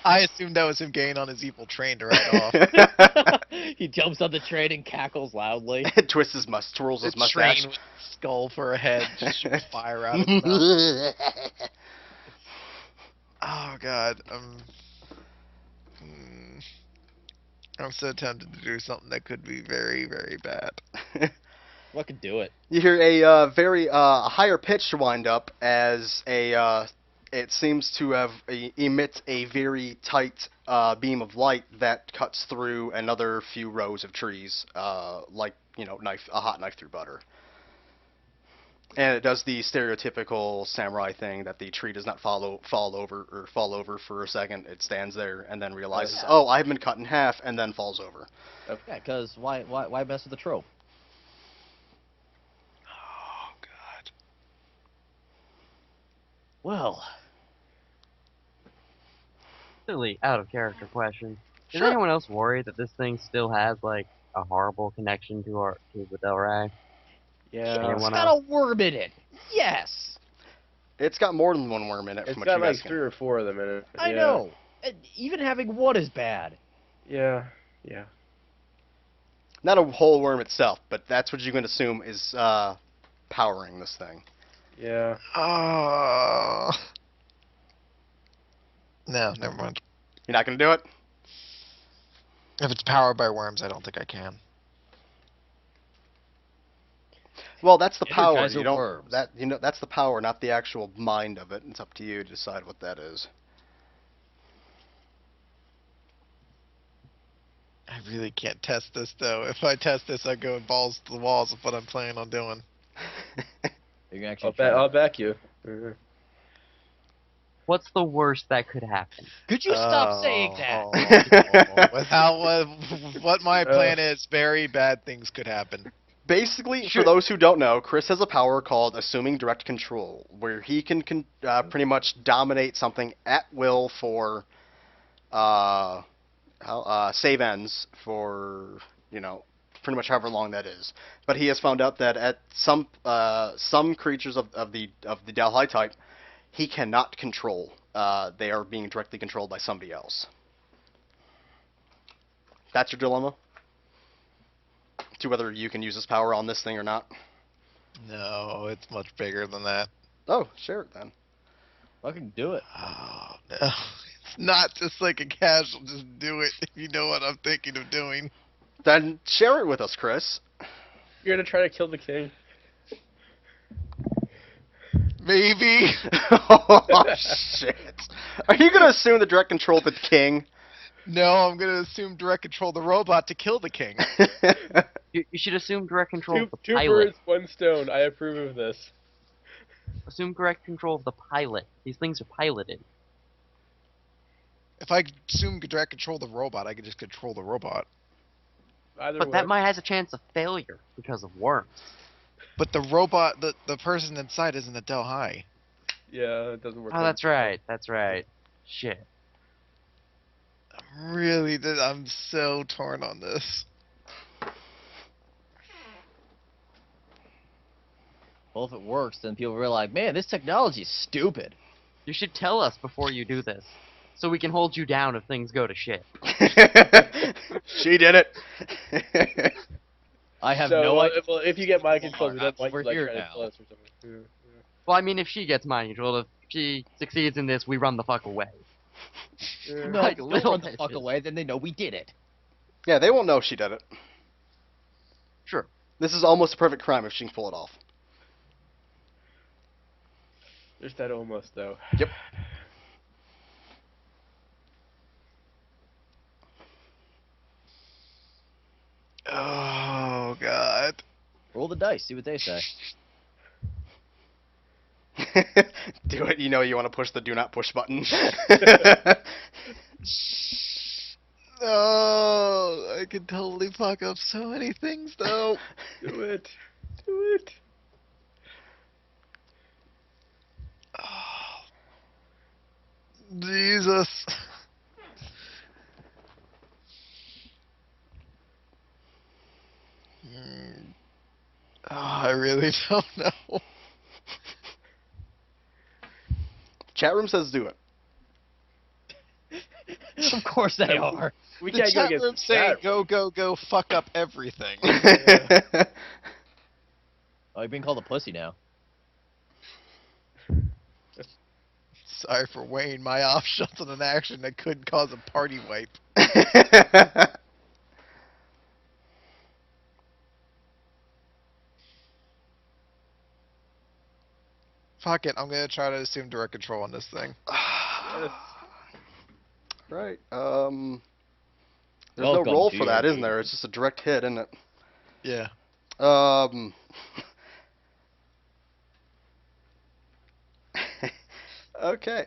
I assumed that was him getting on his evil train to ride off. He jumps on the train and cackles loudly. Twists his twirls his The mustache. train with a skull for a head, just shoots fire out of his mouth. Oh god, I'm so tempted to do something that could be very, very bad. Fucking do it. You hear a very higher pitched wind up as it seems to have emits a very tight beam of light that cuts through another few rows of trees, like a hot knife through butter. And it does the stereotypical samurai thing that the tree does not fall over for a second. It stands there and then realizes, yeah. oh, I've been cut in half, and then falls over. Yeah, because why mess with the trope? Oh god. Well, Silly, out of character question. Is Sure. anyone else worried that this thing still has like a horrible connection to the Delray? Yeah. Anyone it's else? got a worm in it. Yes, It's got more than one worm in it. It's from what got you like guys can- 3 or 4 of them in it. I Yeah. know. And even having one is bad. Yeah. Yeah. Not a whole worm itself, but that's what you can assume is powering this thing. Yeah. Oh. No, never mind. You're not gonna do it? If it's powered by worms, I don't think I can. Well, that's the power. Energizer You don't. worms. That's the power, not the actual mind of it. It's up to you to decide what that is. I really can't test this though. If I test this, I go balls to the walls of what I'm planning on doing. You can actually. I'll back you. Mhm. What's the worst that could happen? Could you stop saying that? With what my plan is, very bad things could happen. Basically, Sure. for those who don't know, Chris has a power called Assuming Direct Control, where he can pretty much dominate something at will for save ends for pretty much however long that is. But he has found out that at some creatures of the Dalhai type, he cannot control. They are being directly controlled by somebody else. That's your dilemma? To whether you can use this power on this thing or not? No, it's much bigger than that. Oh, share it then. Fucking do it. Oh no, it's not just like a casual. Just do it if you know what I'm thinking of doing. Then share it with us, Chris. You're gonna try to kill the king? Maybe. Oh, shit. Are you going to assume the direct control of the king? No, I'm gonna assume direct control the robot to kill the king. You should assume direct control of the Two pilot. birds, one stone. I approve of this. Assume direct control of the pilot. These things are piloted. If I assume direct control the robot, I could just control the robot. Either But way. that might has a chance of failure because of worms. But the robot, the person inside isn't a Delhi. Yeah, it doesn't work. Oh, that's right. That's right. Shit. I'm so torn on this. Well, if it works, then people are like, man, this technology is stupid. You should tell us before you do this, so we can hold you down if things go to shit. She did it. I have So, no idea. well, if you get mind control, Hold on, that might we're like here try to now. kill us or something. Yeah, Well, I mean, if she gets mind control, if she succeeds in this, we run the fuck away. yeah. No, like don't little run the fuck bitches. away, then they know we did it. Yeah, they won't know she did it. Sure. This is almost a perfect crime if she can pull it off. There's that almost though. Yep. Oh god. Roll the dice, see what they say. Do it. You know you want to push the do not push button. No, I could totally fuck up so many things though. Do it. Do it. Oh, Jesus. Oh, I really don't know. Chat room says do it. Of course they are. We The can't go chat against room saying that. go, go, go, fuck up everything. Oh, you're being called a pussy now. Sorry for weighing my options on an action that could cause a party wipe. Fuck it, I'm gonna try to assume direct control on this thing. Right. There's Welcome no roll to for your that, isn't game. there? It's just a direct hit, isn't it? Yeah. Um. Okay.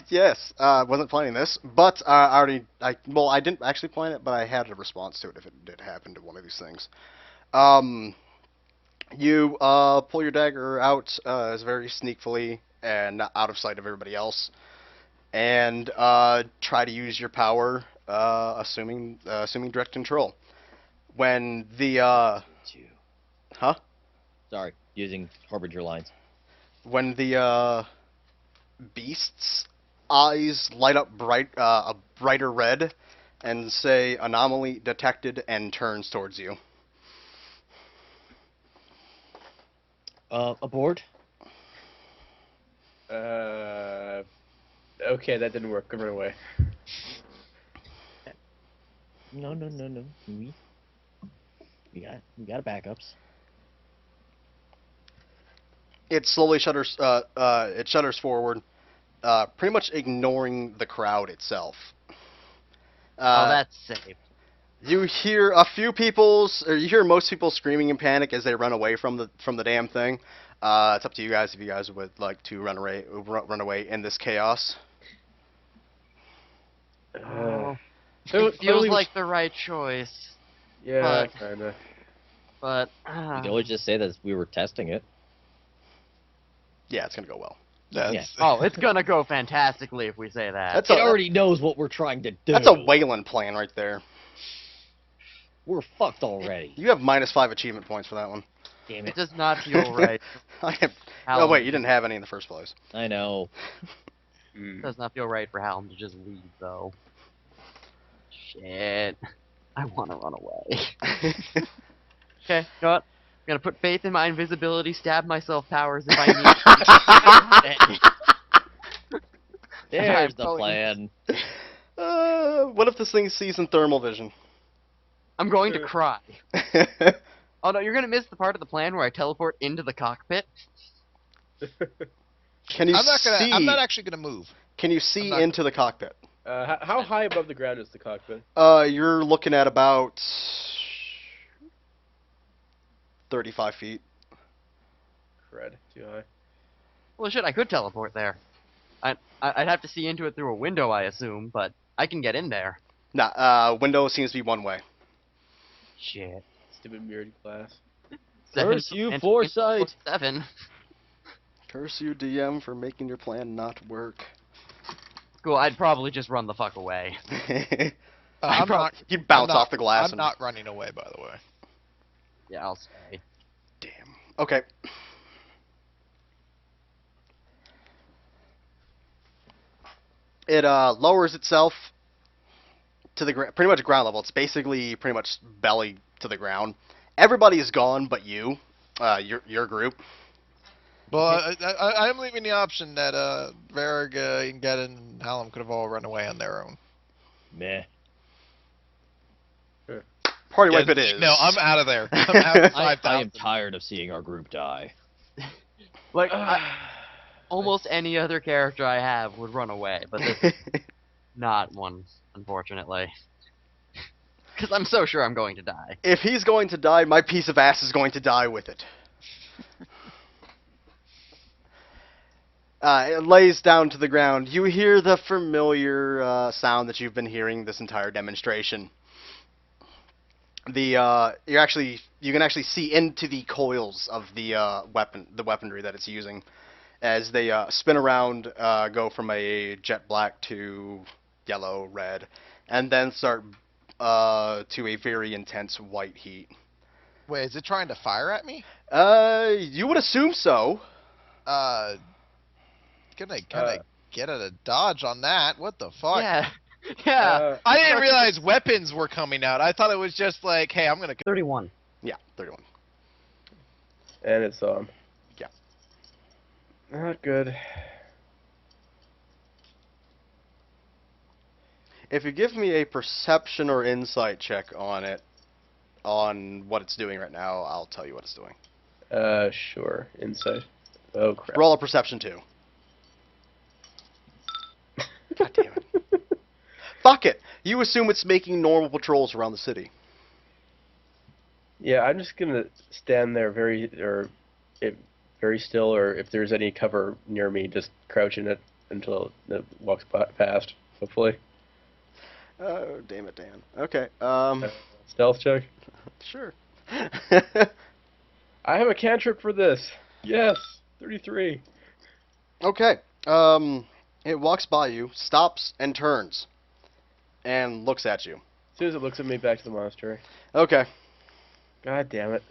Yes. Wasn't planning this, but I didn't actually plan it, but I had a response to it if it did happen to one of these things. You pull your dagger out as very sneakily and not out of sight of everybody else, and try to use your power, assuming direct control. When the huh? Sorry, using Harbinger lines. When the beast's eyes light up a brighter red and say anomaly detected and turns towards you. Aboard? Okay, that didn't work. Run away. No. We got backups. It slowly shudders. It shudders forward, pretty much ignoring the crowd itself. Oh, that's safe. You hear a few people's, or you hear most people screaming in panic as they run away from the damn thing. It's up to you guys if you guys would like to run away in this chaos. Oh, So it feels clearly we- like the right choice, Yeah, but- kinda. but We can always just say that we were testing it. Yeah, it's gonna go well. That's oh, it's gonna go fantastically if we say that. That's It a already knows what we're trying to do. that's a Wayland plan right there. We're fucked already. You have -5 achievement points for that one. Damn It it. does not feel right. I have. Hallam Oh wait, you didn't have any in the first place. I know. It does not feel right for Hallam to just leave, though. Shit. I want to run away. Okay, you know what? I'm gonna put faith in my invisibility, stab myself powers if I need. There's the I'm plan. What if this thing sees in thermal vision? I'm going to cry. Oh no, you're gonna miss the part of the plan where I teleport into the cockpit. Can you I'm not gonna. see? I'm not actually gonna move. Can you see I'm not- into the cockpit? How high above the ground is the cockpit? You're looking at about 35 feet. Crud, too high. Well, shit, I could teleport there. I'd have to see into it through a window, I assume, but I can get in there. Nah, window seems to be one way. Shit. Stupid mirrored glass. Curse you, and- foresight. 7. Curse you, DM, for making your plan not work. Cool, I'd probably just run the fuck away. I'm not. You bounce I'm not- off the glass. I'm and... not running away, by the way. Yeah, I'll stay. Damn. Okay. It lowers itself to the pretty much ground level. It's basically pretty much belly to the ground. Everybody is gone but you, your group. Well, I'm leaving the option that Varg, and Geddon, and Hallam could have all run away on their own. Meh. Party wipe Yeah, it is. No, I'm out of there. I'm out of I am 5,000. tired of seeing our group die. Like, almost any other character I have would run away, but this is not one, unfortunately. Because I'm so sure I'm going to die. If he's going to die, my piece of ass is going to die with it. It lays down to the ground. You hear the familiar sound that you've been hearing this entire demonstration. You can actually see into the coils of the weaponry that it's using, as they spin around, go from a jet black to yellow, red, and then start to a very intense white heat. Wait, is it trying to fire at me? You would assume so. Gonna kind of get at a dodge on that. What the fuck? Yeah, Yeah. I didn't realize weapons were coming out. I thought it was just like, hey, I'm gonna. 31. Yeah, 31. And it's Yeah. not good. If you give me a perception or insight check on it, on what it's doing right now, I'll tell you what it's doing. Sure. Insight. Oh crap. Roll a perception too. God damn it. Fuck it. You assume it's making normal patrols around the city. Yeah, I'm just gonna stand there very still, or if there's any cover near me, just crouch in it until it walks past. Hopefully. Oh, damn it, Dan. Okay. Stealth check. Sure. I have a cantrip for this. Yes, 33. Okay. It walks by you, stops, and turns, and looks at you. As soon as it looks at me, back to the monastery. Okay. God damn it.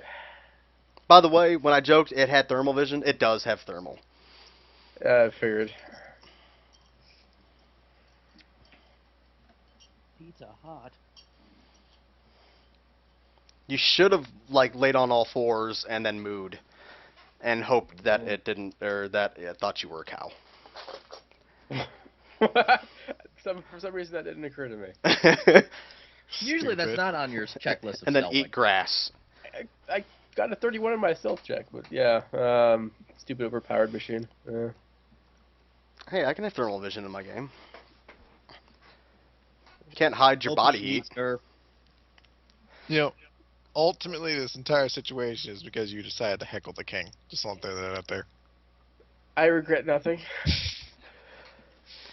By the way, when I joked it had thermal vision, it does have thermal. I figured. Pizza Hut. You should have like laid on all fours and then mooed, and hoped that it didn't, or that it thought you were a cow. For some reason, that didn't occur to me. Usually that's Stupid. not on your checklist of And then stealthing. eat grass. I got a 31 in my stealth check, but yeah, stupid overpowered machine. Hey, I can have thermal vision in my game. Can't hide your body heat. Nerf. You know, ultimately, this entire situation is because you decided to heckle the king. Just want to throw that out there. I regret nothing.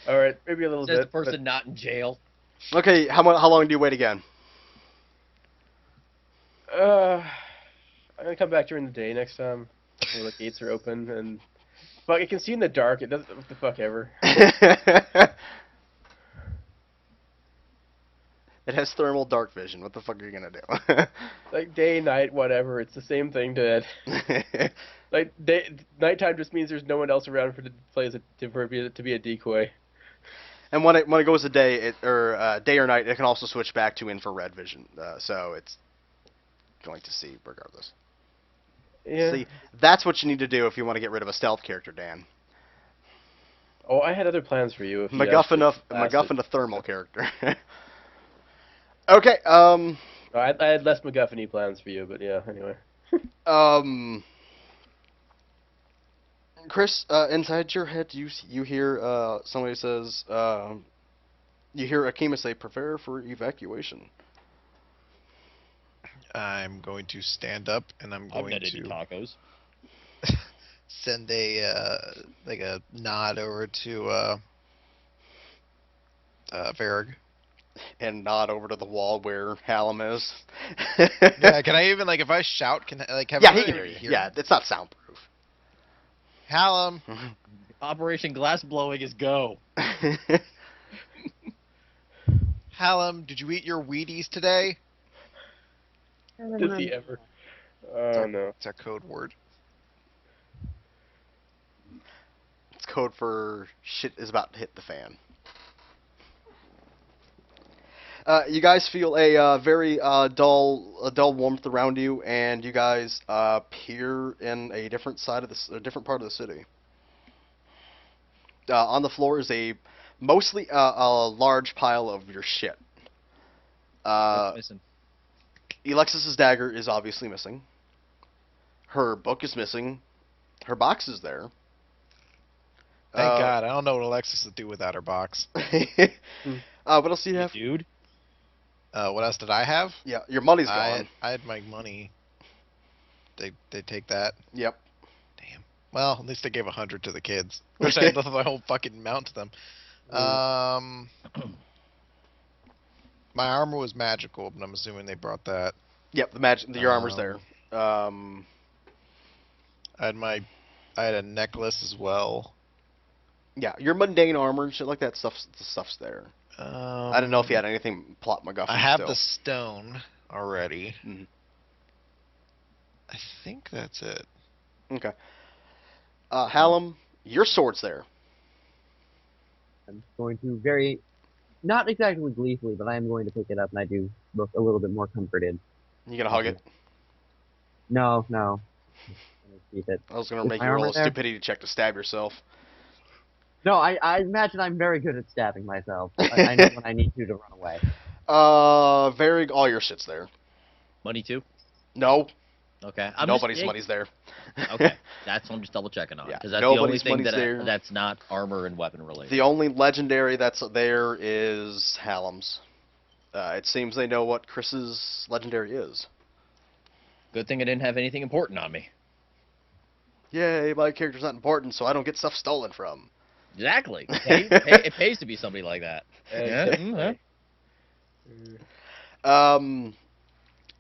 All right, maybe a little Says bit. the person not in jail. Okay, how long do you wait again? I'm gonna come back during the day next time when the gates are open and. Fuck, it can see in the dark. It doesn't. What the fuck ever. It has thermal dark vision. What the fuck are you gonna do? Like day, night, whatever. It's the same thing to it. Like nighttime just means there's no one else around for it to play as to be a decoy. And when it goes to day, day or night, it can also switch back to infrared vision. So it's going to see regardless. Yeah. See, that's what you need to do if you want to get rid of a stealth character, Dan. Oh, I had other plans for you. If you MacGuffin actually a thermal character. Okay. Oh, I had less MacGuffin-y plans for you, but yeah. Anyway. Chris, inside your head, you hear somebody says, you hear Akima say, "Prepare for evacuation." I'm going to stand up and I'm I've going had any to tacos. send a like a nod over to Varg. And nod over to the wall where Hallam is. Yeah, can I even like if I shout, can I like have Yeah, he anybody can hear you. hear Yeah, me? it's not soundproof. Hallam. Operation Glass Blowing is go. Hallam, did you eat your Wheaties today? Does he ever? Oh no. It's a code word. It's code for shit is about to hit the fan. You guys feel a very dull warmth around you, and you guys appear in a different a different part of the city. On the floor is mostly a large pile of your shit. What's missing? Alexis's dagger is obviously missing. Her book is missing. Her box is there. Thank God. I don't know what Alexis would do without her box. What else do you have? Dude. What else did I have? Yeah, your money's gone. I had my money. They take that. Yep. Damn. Well, at least they gave 100 to the kids. Wish I had left my whole fucking amount to them. My armor was magical, but I'm assuming they brought that. Yep, your armor's there. I had a necklace as well. Yeah, your mundane armor and shit like that stuff's there. I didn't know if you had anything plot MacGuffin. I have still. the stone already. Mhm. I think that's it. Okay. Hallam, your sword's there. I'm going to very Not exactly gleefully, but I am going to pick it up, and I do look a little bit more comforted. You gonna hug it? No, no. I'm gonna keep it. I was gonna Is make my you roll armor a there? stupidity check to stab yourself. No, I imagine I'm very good at stabbing myself. I know when I need to run away. All your shit's there. Money too. No, Okay. I'm nobody's just, money's there. Okay, that's what I'm just double checking on Yeah, because that's the only nobody's thing money's there. that's not armor and weapon related. The only legendary that's there is Hallam's. It seems they know what Chris's legendary is. Good thing I didn't have anything important on me. Yay, my character's not important, so I don't get stuff stolen from. Exactly. It pays to be somebody like that. Exactly.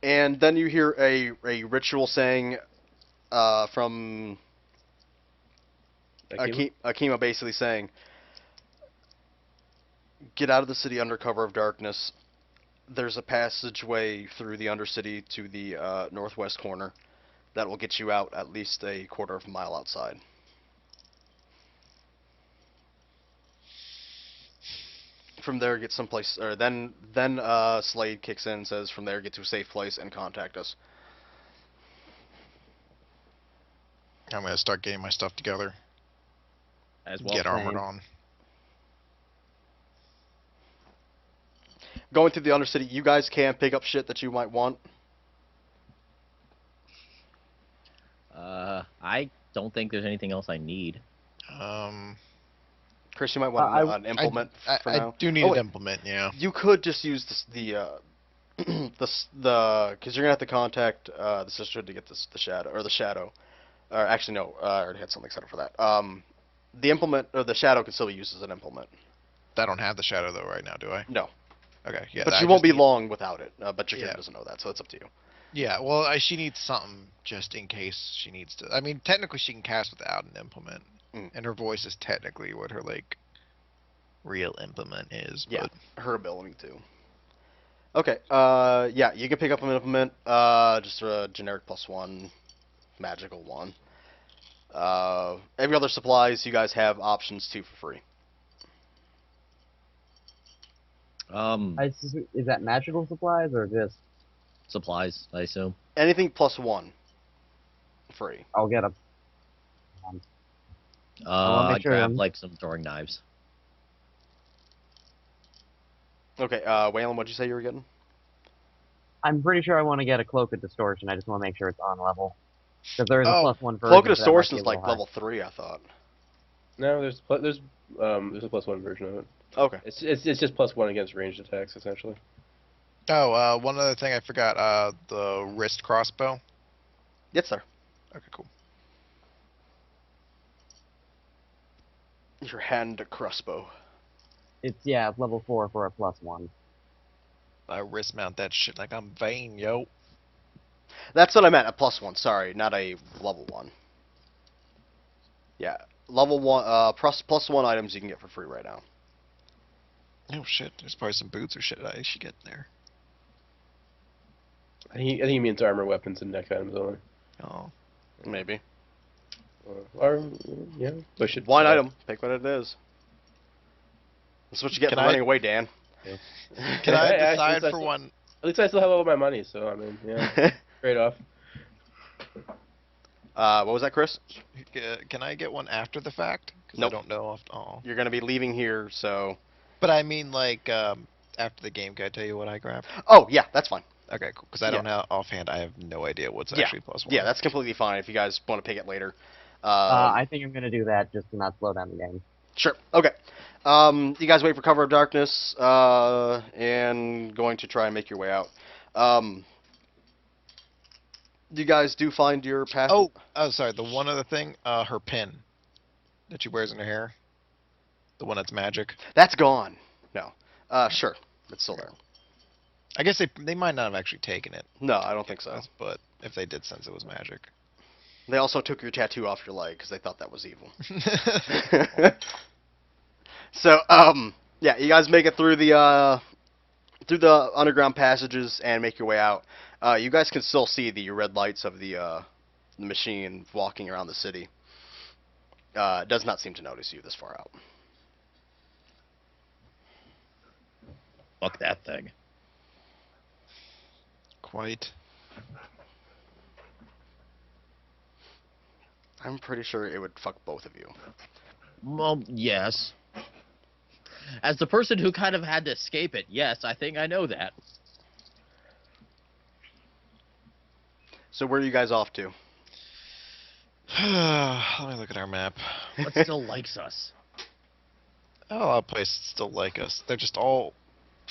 And then you hear a ritual saying from Akima basically saying, get out of the city under cover of darkness. There's a passageway through the Undercity to the northwest corner that will get you out at least a quarter of a mile outside. From there, get someplace, or then Slade kicks in and says, from there, get to a safe place and contact us. I'm gonna start getting my stuff together. As well. Get armored Same. on. Going through the Undercity, you guys can pick up shit that you might want. I don't think there's anything else I need. Chris, you might want an implement for now. I do need Oh, an wait. implement, yeah. You could just use the because you're gonna have to contact the sisterhood to get the shadow. Or actually, no, I already had something set up for that. The implement or the shadow can still be used as an implement. I don't have the shadow though right now, do I? No, Okay, yeah. but I you won't just be need- long without it. But your Yeah. character doesn't know that, so it's up to you. Yeah, well, she needs something just in case she needs to. I mean, technically she can cast without an implement, and her voice is technically what her like real implement is. Yeah, But her ability to. Okay, yeah, you can pick up an implement, just a generic +1, magical one. Every other supplies, you guys have options to for free. Is that magical supplies or just Supplies, I assume. Anything +1, free. I'll get a I make sure grab I'm- like some throwing knives. Okay, Waylon, what'd you say you were getting? I'm pretty sure I want to get a cloak of distortion. I just want to make sure it's on level. Because there is a Oh, +1 version. Cloak of so that might Distortion be a is like little high. level 3, I thought. No, there's a +1 version of it. Okay. It's just +1 against ranged attacks essentially. oh, one other thing I forgot. The wrist crossbow. Yes, sir. Okay, cool. Your hand crossbow. It's level 4 for a +1. I wrist mount that shit like I'm Vayne, yo. That's what I meant, a +1, sorry, not a level 1. Yeah, level 1, +1 items you can get for free right now. Oh shit, there's probably some boots or shit I should get there. I think he means armor, weapons, and neck items only. Oh. Maybe. Or yeah, but should One item, pick what it is. That's what you get Can for I- running away, Dan. Can I Actually, decide that's- for one? At least I still have all my money, so I mean, yeah, trade off. What was that, Chris? Can I get one after the fact? Because Nope. I don't know. Oh. You're gonna be leaving here, so... But I mean, like, after the game, can I tell you what I grabbed? Oh, yeah, that's fine. Okay, cool. Because I don't have offhand. I have no idea what's Yeah. actually +1. Yeah, that's completely fine if you guys want to pick it later. I think I'm going to do that just to not slow down the game. Sure. Okay. You guys wait for cover of darkness, and going to try and make your way out. You guys do find your path. Oh, sorry. The one other thing, her pin that she wears in her hair. The one that's magic. That's gone. No. Sure. It's still there. I guess they might not have actually taken it, No, I don't think so. but if they did, since it was magic. They also took your tattoo off your leg because they thought that was evil. So, yeah, you guys make it through the underground passages and make your way out. You guys can still see the red lights of the machine walking around the city. It does not seem to notice you this far out. fuck that thing. Quite. I'm pretty sure it would fuck both of you. Well, yes. As the person who kind of had to escape it, yes, I think I know that. So where are you guys off to? Let me look at our map. What still likes us? A lot of places still like us. They're just all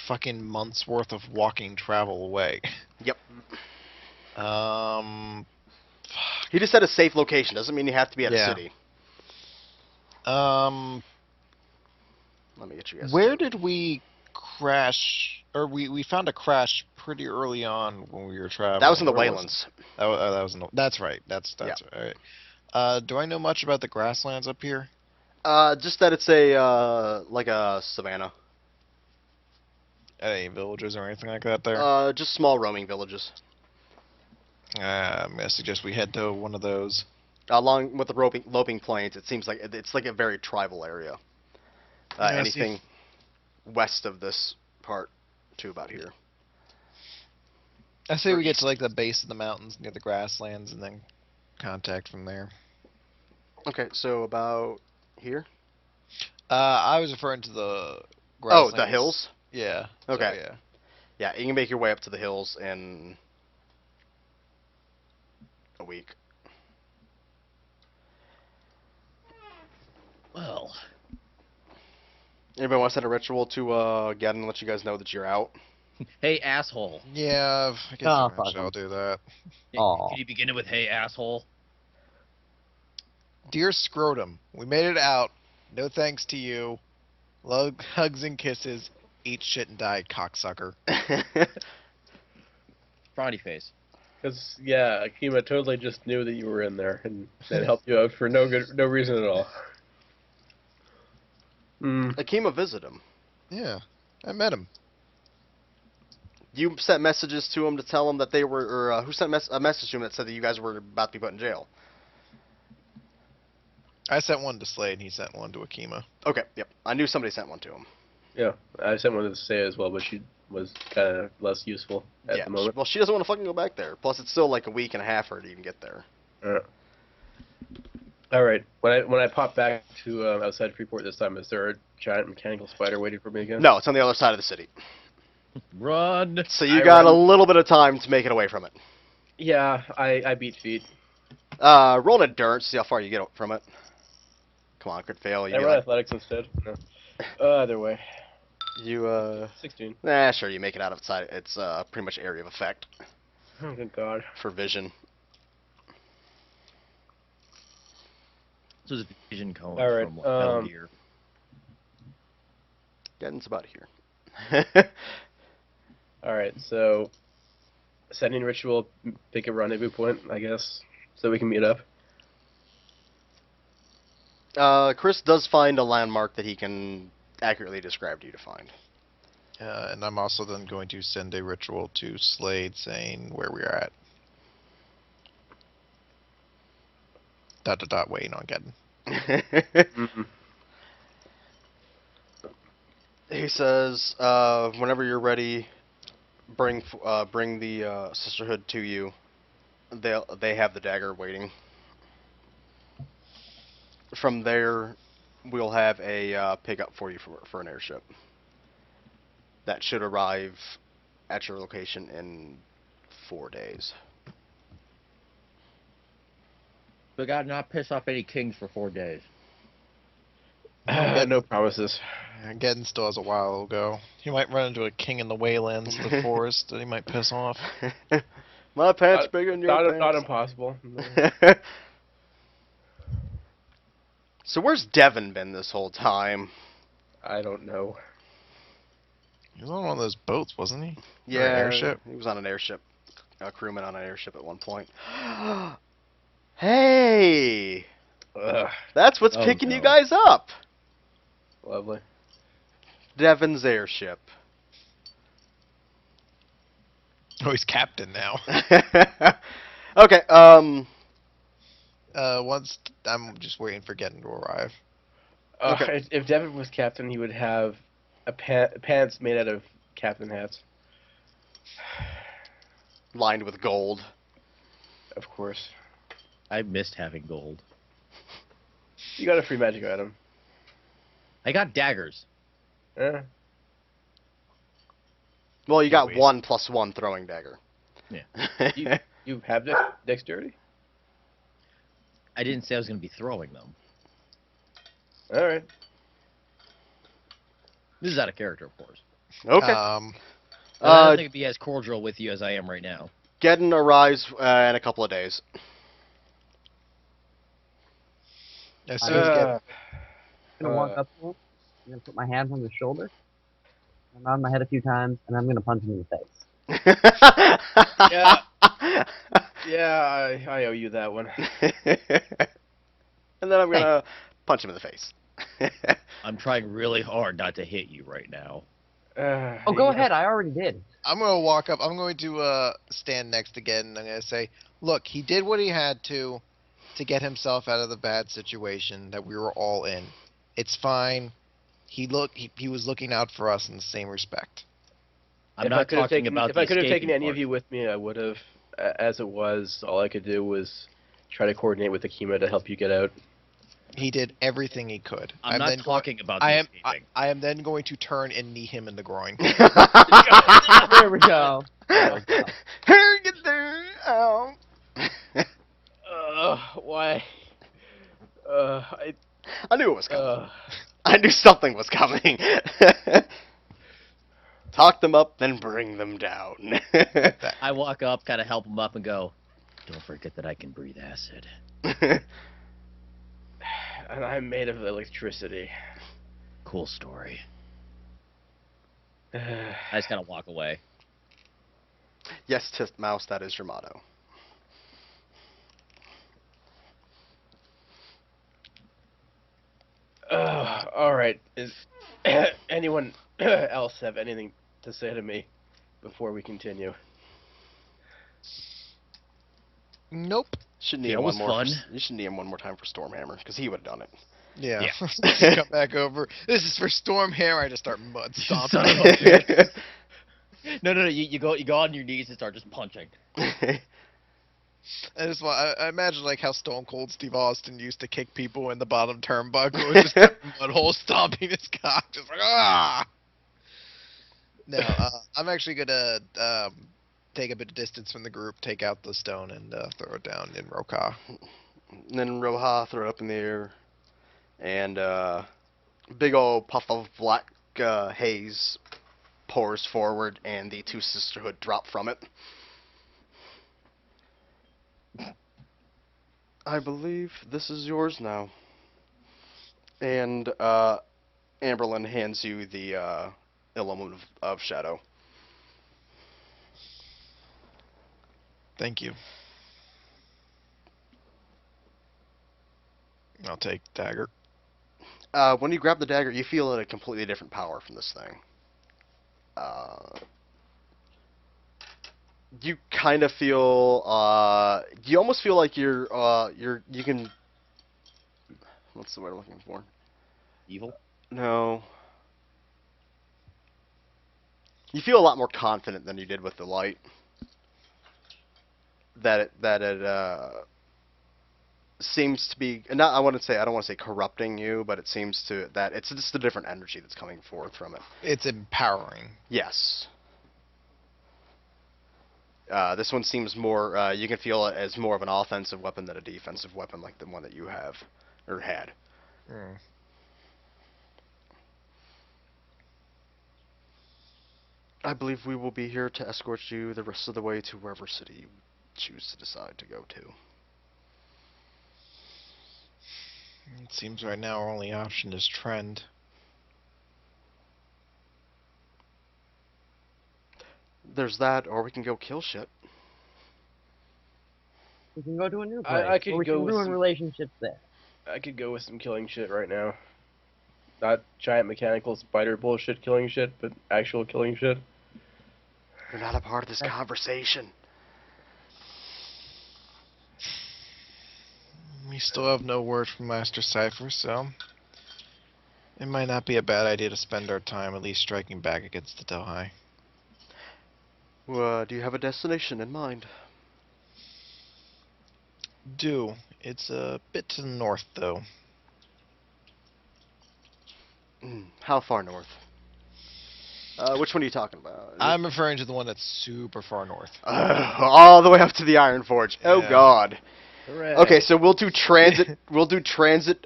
fucking months worth of walking travel away. Yep. Um. He just said a safe location. Doesn't mean you have to be at a Yeah. city. Um. Let me get you guys. Where did we crash? Or we found a crash pretty early on when we were traveling. That was in the Where was it? Waylands. That was in the, that's right. That's right. Do I know much about the grasslands up here? Just that it's a like a savanna. Any villages or anything like that there? Just small roaming villages. I'm gonna suggest we head to one of those. Along with the loping plains, it seems like it's like a very tribal area. Yeah, see- Anything west of this part to about here. I say Or we get east. to like the base of the mountains near the grasslands and then contact from there. Okay, so about here. I was referring to the Oh, grasslands. the hills. Yeah. Okay. So, yeah. Yeah, you can make your way up to the hills in a week. Well, Anybody want to set a ritual to get and let you guys know that you're out? hey, asshole. Yeah, I guess Oh, eventually fuck 'em. I'll do that. Aw. Can you begin it with, hey, asshole? Dear Scrotum, we made it out. No thanks to you. Love, hugs and kisses. Eat shit and die, cocksucker. Frowny face. Because yeah, Akima totally just knew that you were in there and helped you out for no reason at all. Akima visited him. Yeah, I met him. You sent messages to him to tell him that they were, or who sent a message to him that said that you guys were about to be put in jail? I sent one to Slade and he sent one to Akima. Okay, yep. I knew somebody sent one to him. Yeah, I sent one to say as well, but she was kind of less useful at the moment. Well, she doesn't want to fucking go back there. Plus, it's still like a week and a half for her to even get there. All right, when I pop back to outside Freeport this time, is there a giant mechanical spider waiting for me again? No, it's on the other side of the city. Run! So you I got a run- little bit of time to make it away from it. Yeah, I beat feet. Roll an endurance, see how far you get from it. Come on, could fail. I run athletics instead. No. Either way. 16. Sure, you make it out of outside. It's pretty much area of effect Oh, good God. for vision. This is Vision Cone All right, from Metal um, Gear. Getting's about here. All right, so setting ritual, pick a rendezvous point, I guess, so we can meet up. Chris does find a landmark that he can accurately describe to you to find. And I'm also then going to send a ritual to Slade saying where we're at. ... waiting on getting. He says, whenever you're ready, bring the sisterhood to you. They have the dagger waiting. From there, we'll have a pickup for you for an airship. That should arrive at your location in 4 days. We gotta not piss off any kings for 4 days. No promises. Geddon still has a while to go. He might run into a king in the Waylands, the forest, that he might piss off. My pants bigger than your pants. Not impossible. So where's Devin been this whole time? I don't know. He was on one of those boats, wasn't he? Yeah, Or an airship? he was on an airship. A crewman on an airship at one point. Hey! Ugh, That's what's Oh, picking you no. guys up! lovely. Devin's airship. Oh, he's captain now. Okay, Once I'm just waiting for Geddon to arrive. Okay. If Devin was captain, he would have a pants made out of captain hats, Lined with gold. of course. I missed having gold. You got a free magic item. I got daggers. Eh. Well, you got Wait. 1+1 throwing dagger. You, you have dexterity? I didn't say I was going to be throwing them. Alright. This is out of character, of course. Okay. But I don't Uh, think it'd be as cordial with you as I am right now. Geddon arrives in a couple of days. As soon as Uh, I'm gonna walk up to him. I'm gonna put my hands on his shoulder. I'm nod my head a few times, and I'm gonna punch him in the face. Yeah. Yeah, I owe you that one. And then I'm gonna punch him in the face. I'm trying really hard not to hit you right now. Oh, go ahead. I already did. I'm gonna walk up. I'm going to stand next again, and I'm gonna say, "Look, he did what he had to get himself out of the bad situation that we were all in. It's fine. He was looking out for us in the same respect." I'm not talking about If the I could have taken escaping any of part. you with me, I would have. As it was, all I could do was try to coordinate with Akima to help you get out. He did everything he could. I'm not talking about the I am. escaping. I am then going to turn and knee him in the groin. There we go. Here, get there. Ow. Why? I knew it was coming. I knew something was coming. Talk them up, then bring them down. I walk up, kind of help him up, and go, "Don't forget that I can breathe acid." And I'm made of electricity. Cool story. I just kind of walk away. Yes, Titmouse, that is your motto. Alright. Is anyone else have anything to say to me before we continue? Nope. Should knee Yeah, him it was one more. fun. You should knee him one more time for Stormhammer, because he would have done it. Yeah. Yeah. Come back over. This is for Stormhammer. I just start mud stomping. Son of a bitch. No, you go on your knees and start just punching. I imagine like how Stone Cold Steve Austin used to kick people in the bottom turnbuckle, just a mud hole stomping his cock, just like ah. No, I'm actually gonna take a bit of distance from the group, take out the stone, and throw it down in Roka. And then Roha throw it up in the air, and big old puff of black haze pours forward, and the two sisterhood drop from it. I believe this is yours now. And Amberlin hands you the element of shadow. Thank you. I'll take dagger. When you grab the dagger, you feel a completely different power from this thing. You kind of feel, you almost feel like you can, what's the word I'm looking for? Evil? No. You feel a lot more confident than you did with the light. That it seems to be, not, I don't want to say corrupting you, but it seems to, that it's just a different energy that's coming forth from it. It's empowering. Yes. This one seems more, you can feel it as more of an offensive weapon than a defensive weapon like the one that you have, or had. Mm. I believe we will be here to escort you the rest of the way to wherever city you choose to decide to go to. It seems right now our only option is Trend. There's that, or we can go kill shit. We can go to a new place. I could or we go can with ruin some- relationships there. I could go with some killing shit right now. Not giant mechanical spider bullshit killing shit, but actual killing shit. You're not a part of this conversation. We still have no word from Master Cypher, so it might not be a bad idea to spend our time at least striking back against the Tohai. Do you have a destination in mind? It's a bit to the north, though. How far north? Which one are you talking about? I'm referring to the one that's super far north. All the way up to the Iron Forge. Oh Yeah. God. Hooray. Okay, so we'll do transit. We'll do transit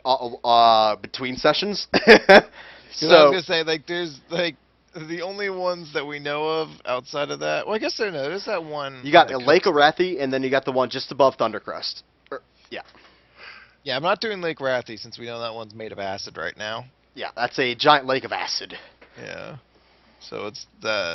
between sessions. 'Cause I was gonna say, like, there's like the only ones that we know of outside of that. Well, I guess there's that one. you got that Lake Arathi, and then you got the one just above Thundercrest. Yeah, I'm not doing Lake Rathi since we know that one's made of acid right now. Yeah, that's a giant lake of acid. Yeah. So it's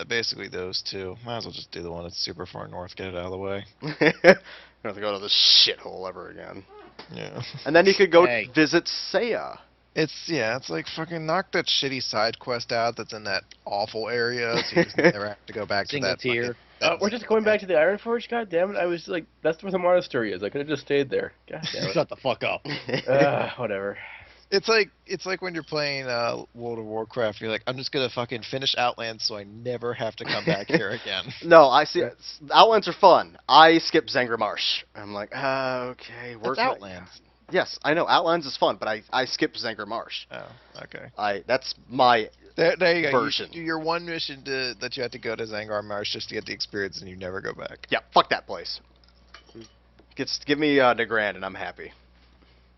basically those two. Might as well just do the one that's super far north, get it out of the way. You don't have to go to this shithole ever again. Yeah. And then you could go Hey. visit Seiya. It's like fucking knock that shitty side quest out that's in that awful area, so you just never have to go back to Single that. tier. fucking- that We're just going back to the Iron Forge? God damn it. I was like, that's where the monastery is. I could have just stayed there. God damn it. Shut the fuck up. Whatever. It's like when you're playing World of Warcraft, you're like, I'm just gonna fucking finish Outlands so I never have to come back here again. No, I see. Outlands are fun. I skip Zangra Marsh. I'm like, okay, That's Outlands. Yes, I know Outlands is fun, but I skip Zangra Marsh. Oh, okay. That's my There you go. version. You do your one mission that you have to go to Zangar Marsh just to get the experience, and you never go back. Yeah. Fuck that place. Give me Negrand and I'm happy.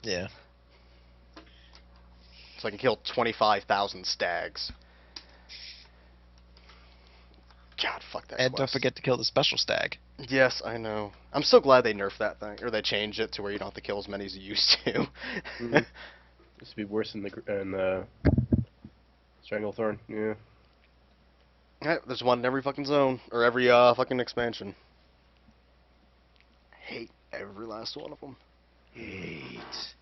Yeah. So I can kill 25,000 stags. God, fuck that. And don't quest. forget to kill the special stag. Yes, I know. I'm so glad they nerfed that thing, or they changed it to where you don't have to kill as many as you used to. Mhm. This would be worse than the Stranglethorn. Yeah. Yeah, there's one in every fucking zone, or every fucking expansion. I hate every last one of them. Hate.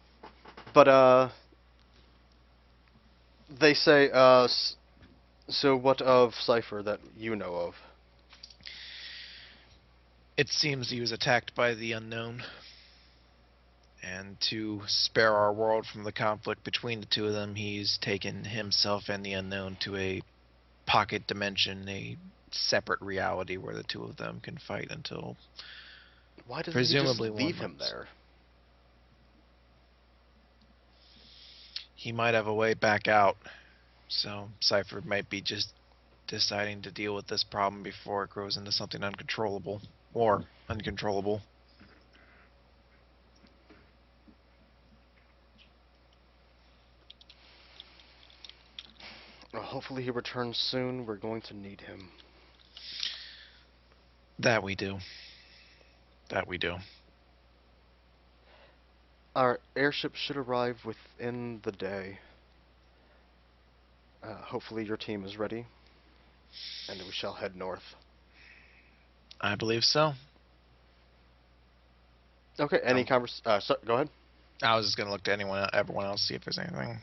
But they say so what of Cypher that you know of? It seems he was attacked by the unknown. And to spare our world from the conflict between the two of them, he's taken himself and the unknown to a pocket dimension, a separate reality where the two of them can fight until Why doesn't presumably he one just leave him month. there? he might have a way back out. So Cypher might be just deciding to deal with this problem before it grows into something uncontrollable. Or uncontrollable. Well, hopefully he returns soon. We're going to need him. That we do. That we do. Our airship should arrive within the day. Hopefully your team is ready, and we shall head north. I believe so. Okay. Any go ahead. I was just gonna look to everyone else, see if there's anything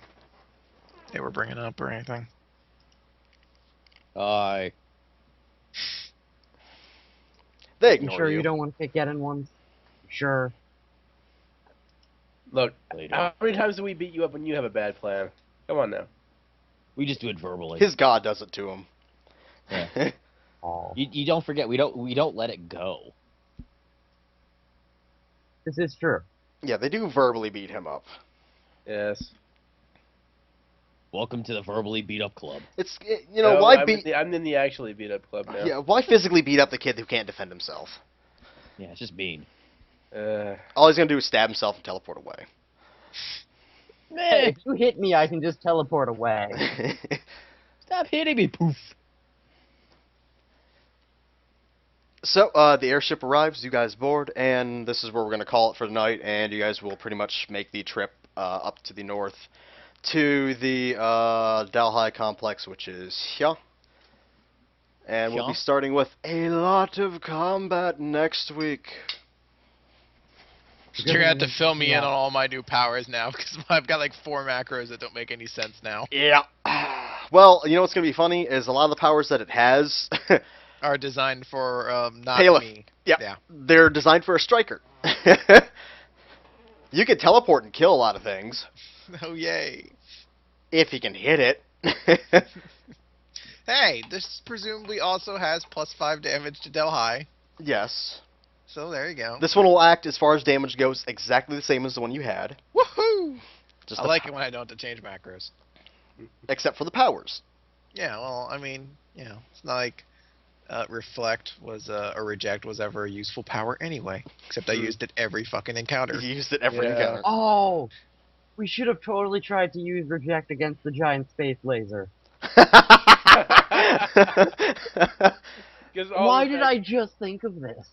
they were bringing up or anything. I They You ignore sure you. you don't want to get in ones? Sure. Look, really don't. how many times do we beat you up when you have a bad plan? Come on now. We just do it verbally. His god does it to him. Yeah. Oh. You don't forget. We don't let it go. This is true. Yeah, they do verbally beat him up. Yes. Welcome to the verbally beat up club. No, why I'm beat? in the actually beat up club now. Yeah, why physically beat up the kid who can't defend himself? Yeah, it's just mean. All he's gonna do is stab himself and teleport away. Hey, if you hit me, I can just teleport away. Stop hitting me, poof. So, the airship arrives, you guys board, and this is where we're going to call it for the night, and you guys will pretty much make the trip up to the north to the Dalhai complex, which is here. And we'll be Here? starting with a lot of combat next week. You're gonna have to fill me in Yeah. on all my new powers now because I've got like 4 macros that don't make any sense now. Yeah. Well, you know what's going to be funny is a lot of the powers that it has, Are designed for not Paleth. me. yeah, they're designed for a striker. You can teleport and kill a lot of things Oh yay! if you can hit it. Hey, this presumably also has +5 damage to Delhi. Yes. So there you go. This one will act, as far as damage goes, exactly the same as the one you had. Woohoo! Just I like it when I don't have to change macros. except for the powers. Yeah, well, I mean, it's not like reflect was or reject was ever a useful power anyway. Except I used it every fucking encounter. You used it every Yeah. encounter. Oh, we should have totally tried to use reject against the giant space laser. Why did I just think of this?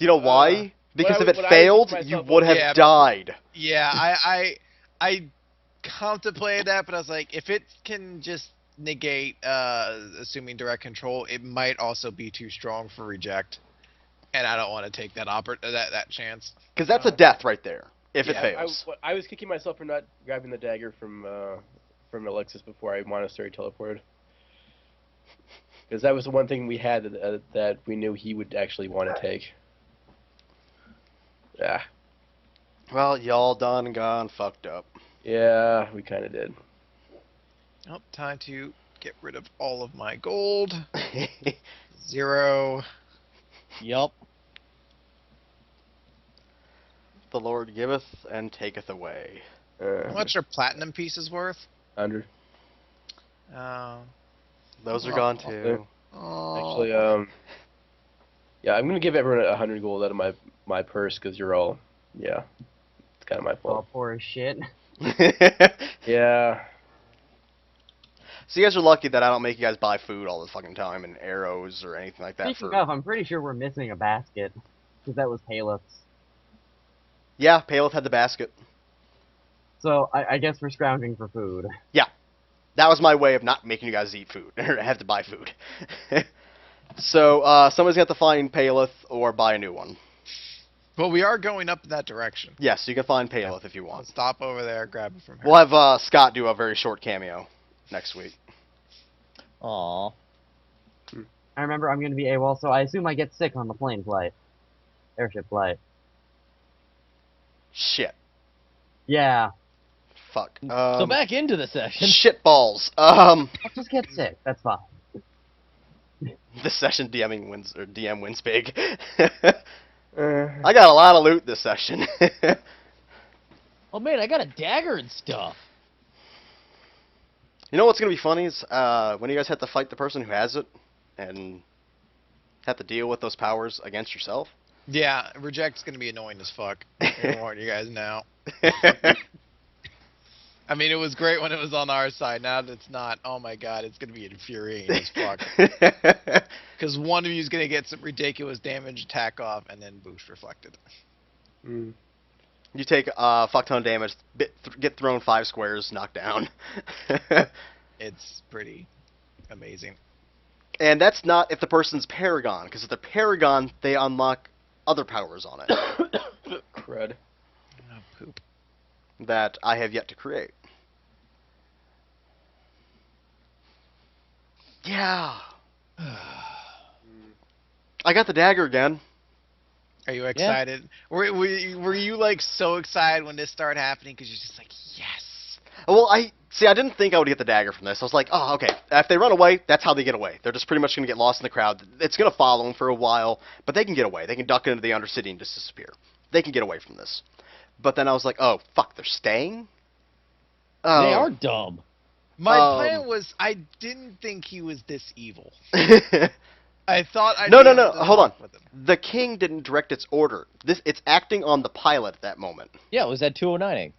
You know why? Because if it when I failed, was you myself would up- have Yeah. died. Yeah, I contemplated that, but I was like, if it can just negate assuming direct control, it might also be too strong for reject, and I don't want to take that that chance. Because that's a death right there, if it Yeah, fails. I was kicking myself for not grabbing the dagger from Alexis before I monastery teleported. Because that was the one thing we had that we knew he would actually want to take. Yeah. Well, y'all done gone fucked up. Yeah, we kind of did. Oh, time to get rid of all of my gold. 0. Yup. The Lord giveth and taketh away. How much are platinum pieces worth? 100. Those are Oh, gone too. Actually, yeah, I'm gonna give everyone 100 gold out of my purse because you're all, yeah, it's kind of my All fault. poor as shit. Yeah. So you guys are lucky that I don't make you guys buy food all the fucking time and arrows or anything like that. Speaking of, I'm pretty sure we're missing a basket. Because that was Paleth's. Yeah, Paleth had the basket. So I guess we're scrounging for food. That was my way of not making you guys eat food or have to buy food. So somebody's got to find Paleth or buy a new one. Well, we are going up in that direction. Yes, you can find Paleth if you I'll want. stop over there, grab it from her. We'll have Scott do a very short cameo next week. Aw. I remember I'm going to be AWOL, so I assume I get sick on the plane flight. Airship flight. Shit. Yeah, Fuck. So back into the session. Shit balls. I'll just get sick. That's fine. This session DM wins big. I got a lot of loot this session. Oh man, I got a dagger and stuff. You know what's gonna be funny is when you guys have to fight the person who has it and have to deal with those powers against yourself. Yeah, reject's gonna be annoying as fuck. I'm gonna warn you guys now. I mean, it was great when it was on our side. Now that it's not, oh my god, it's gonna be infuriating as fuck. Because one of you is gonna get some ridiculous damage, attack off, and then boost reflected. Mm. You take fuck ton of damage, get thrown 5 squares, knocked down. It's pretty amazing. And that's not if the person's Paragon, because if they're Paragon, they unlock other powers on it Crud. Oh, poop. that I have yet to create. Yeah. I got the dagger again. Are you excited? Were you like so excited when this started happening? Because you're just like, yes. Well, I didn't think I would get the dagger from this. I was like, oh, okay. If they run away, that's how they get away. They're just pretty much going to get lost in the crowd. It's going to follow them for a while, but they can get away. They can duck into the Undercity and just disappear. They can get away from this. But then I was like, oh, fuck, they're staying? Oh. They are dumb. My plan was I didn't think he was this evil. I thought I'd No, be no, able no, to hold on. fuck with him. The king didn't direct its order. It's acting on the pilot at that moment. Yeah, it was at 209ing.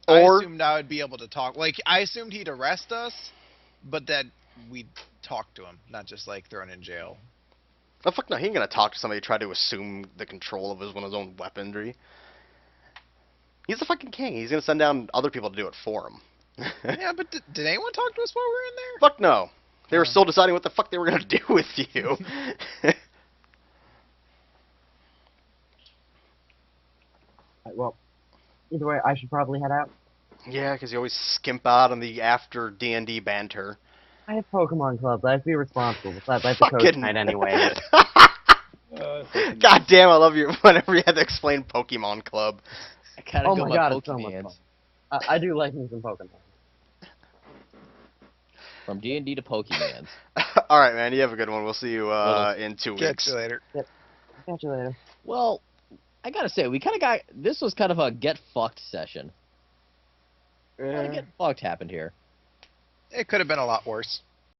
I Or assumed I would be able to talk. Like, I assumed he'd arrest us, but that we'd talk to him, not just, like, thrown in jail. oh fuck no, he ain't gonna talk to somebody who tried to assume the control of his own weaponry. He's the fucking king. He's gonna send down other people to do it for him. Yeah, but did anyone talk to us while we were in there? Fuck no. They were still deciding what the fuck they were gonna do with you. Well, either way, I should probably head out. Yeah, because you always skimp out on the after D&D banter. I have Pokemon clubs. I have to be responsible. Besides, I have to coach Fucking tonight anyway. God damn, I love you whenever you have to explain Pokemon Club. I kind Oh of my go god, my it's so much Pokemans. fun. I do like me some Pokemon. From D&D to Pokemans. All right, man. You have a good one. We'll see you in 2 Catch weeks. you later. Catch you later. Well, I gotta say, we kind of got... This was kind of a get fucked session. A lot of get fucked happened here. It could have been a lot worse.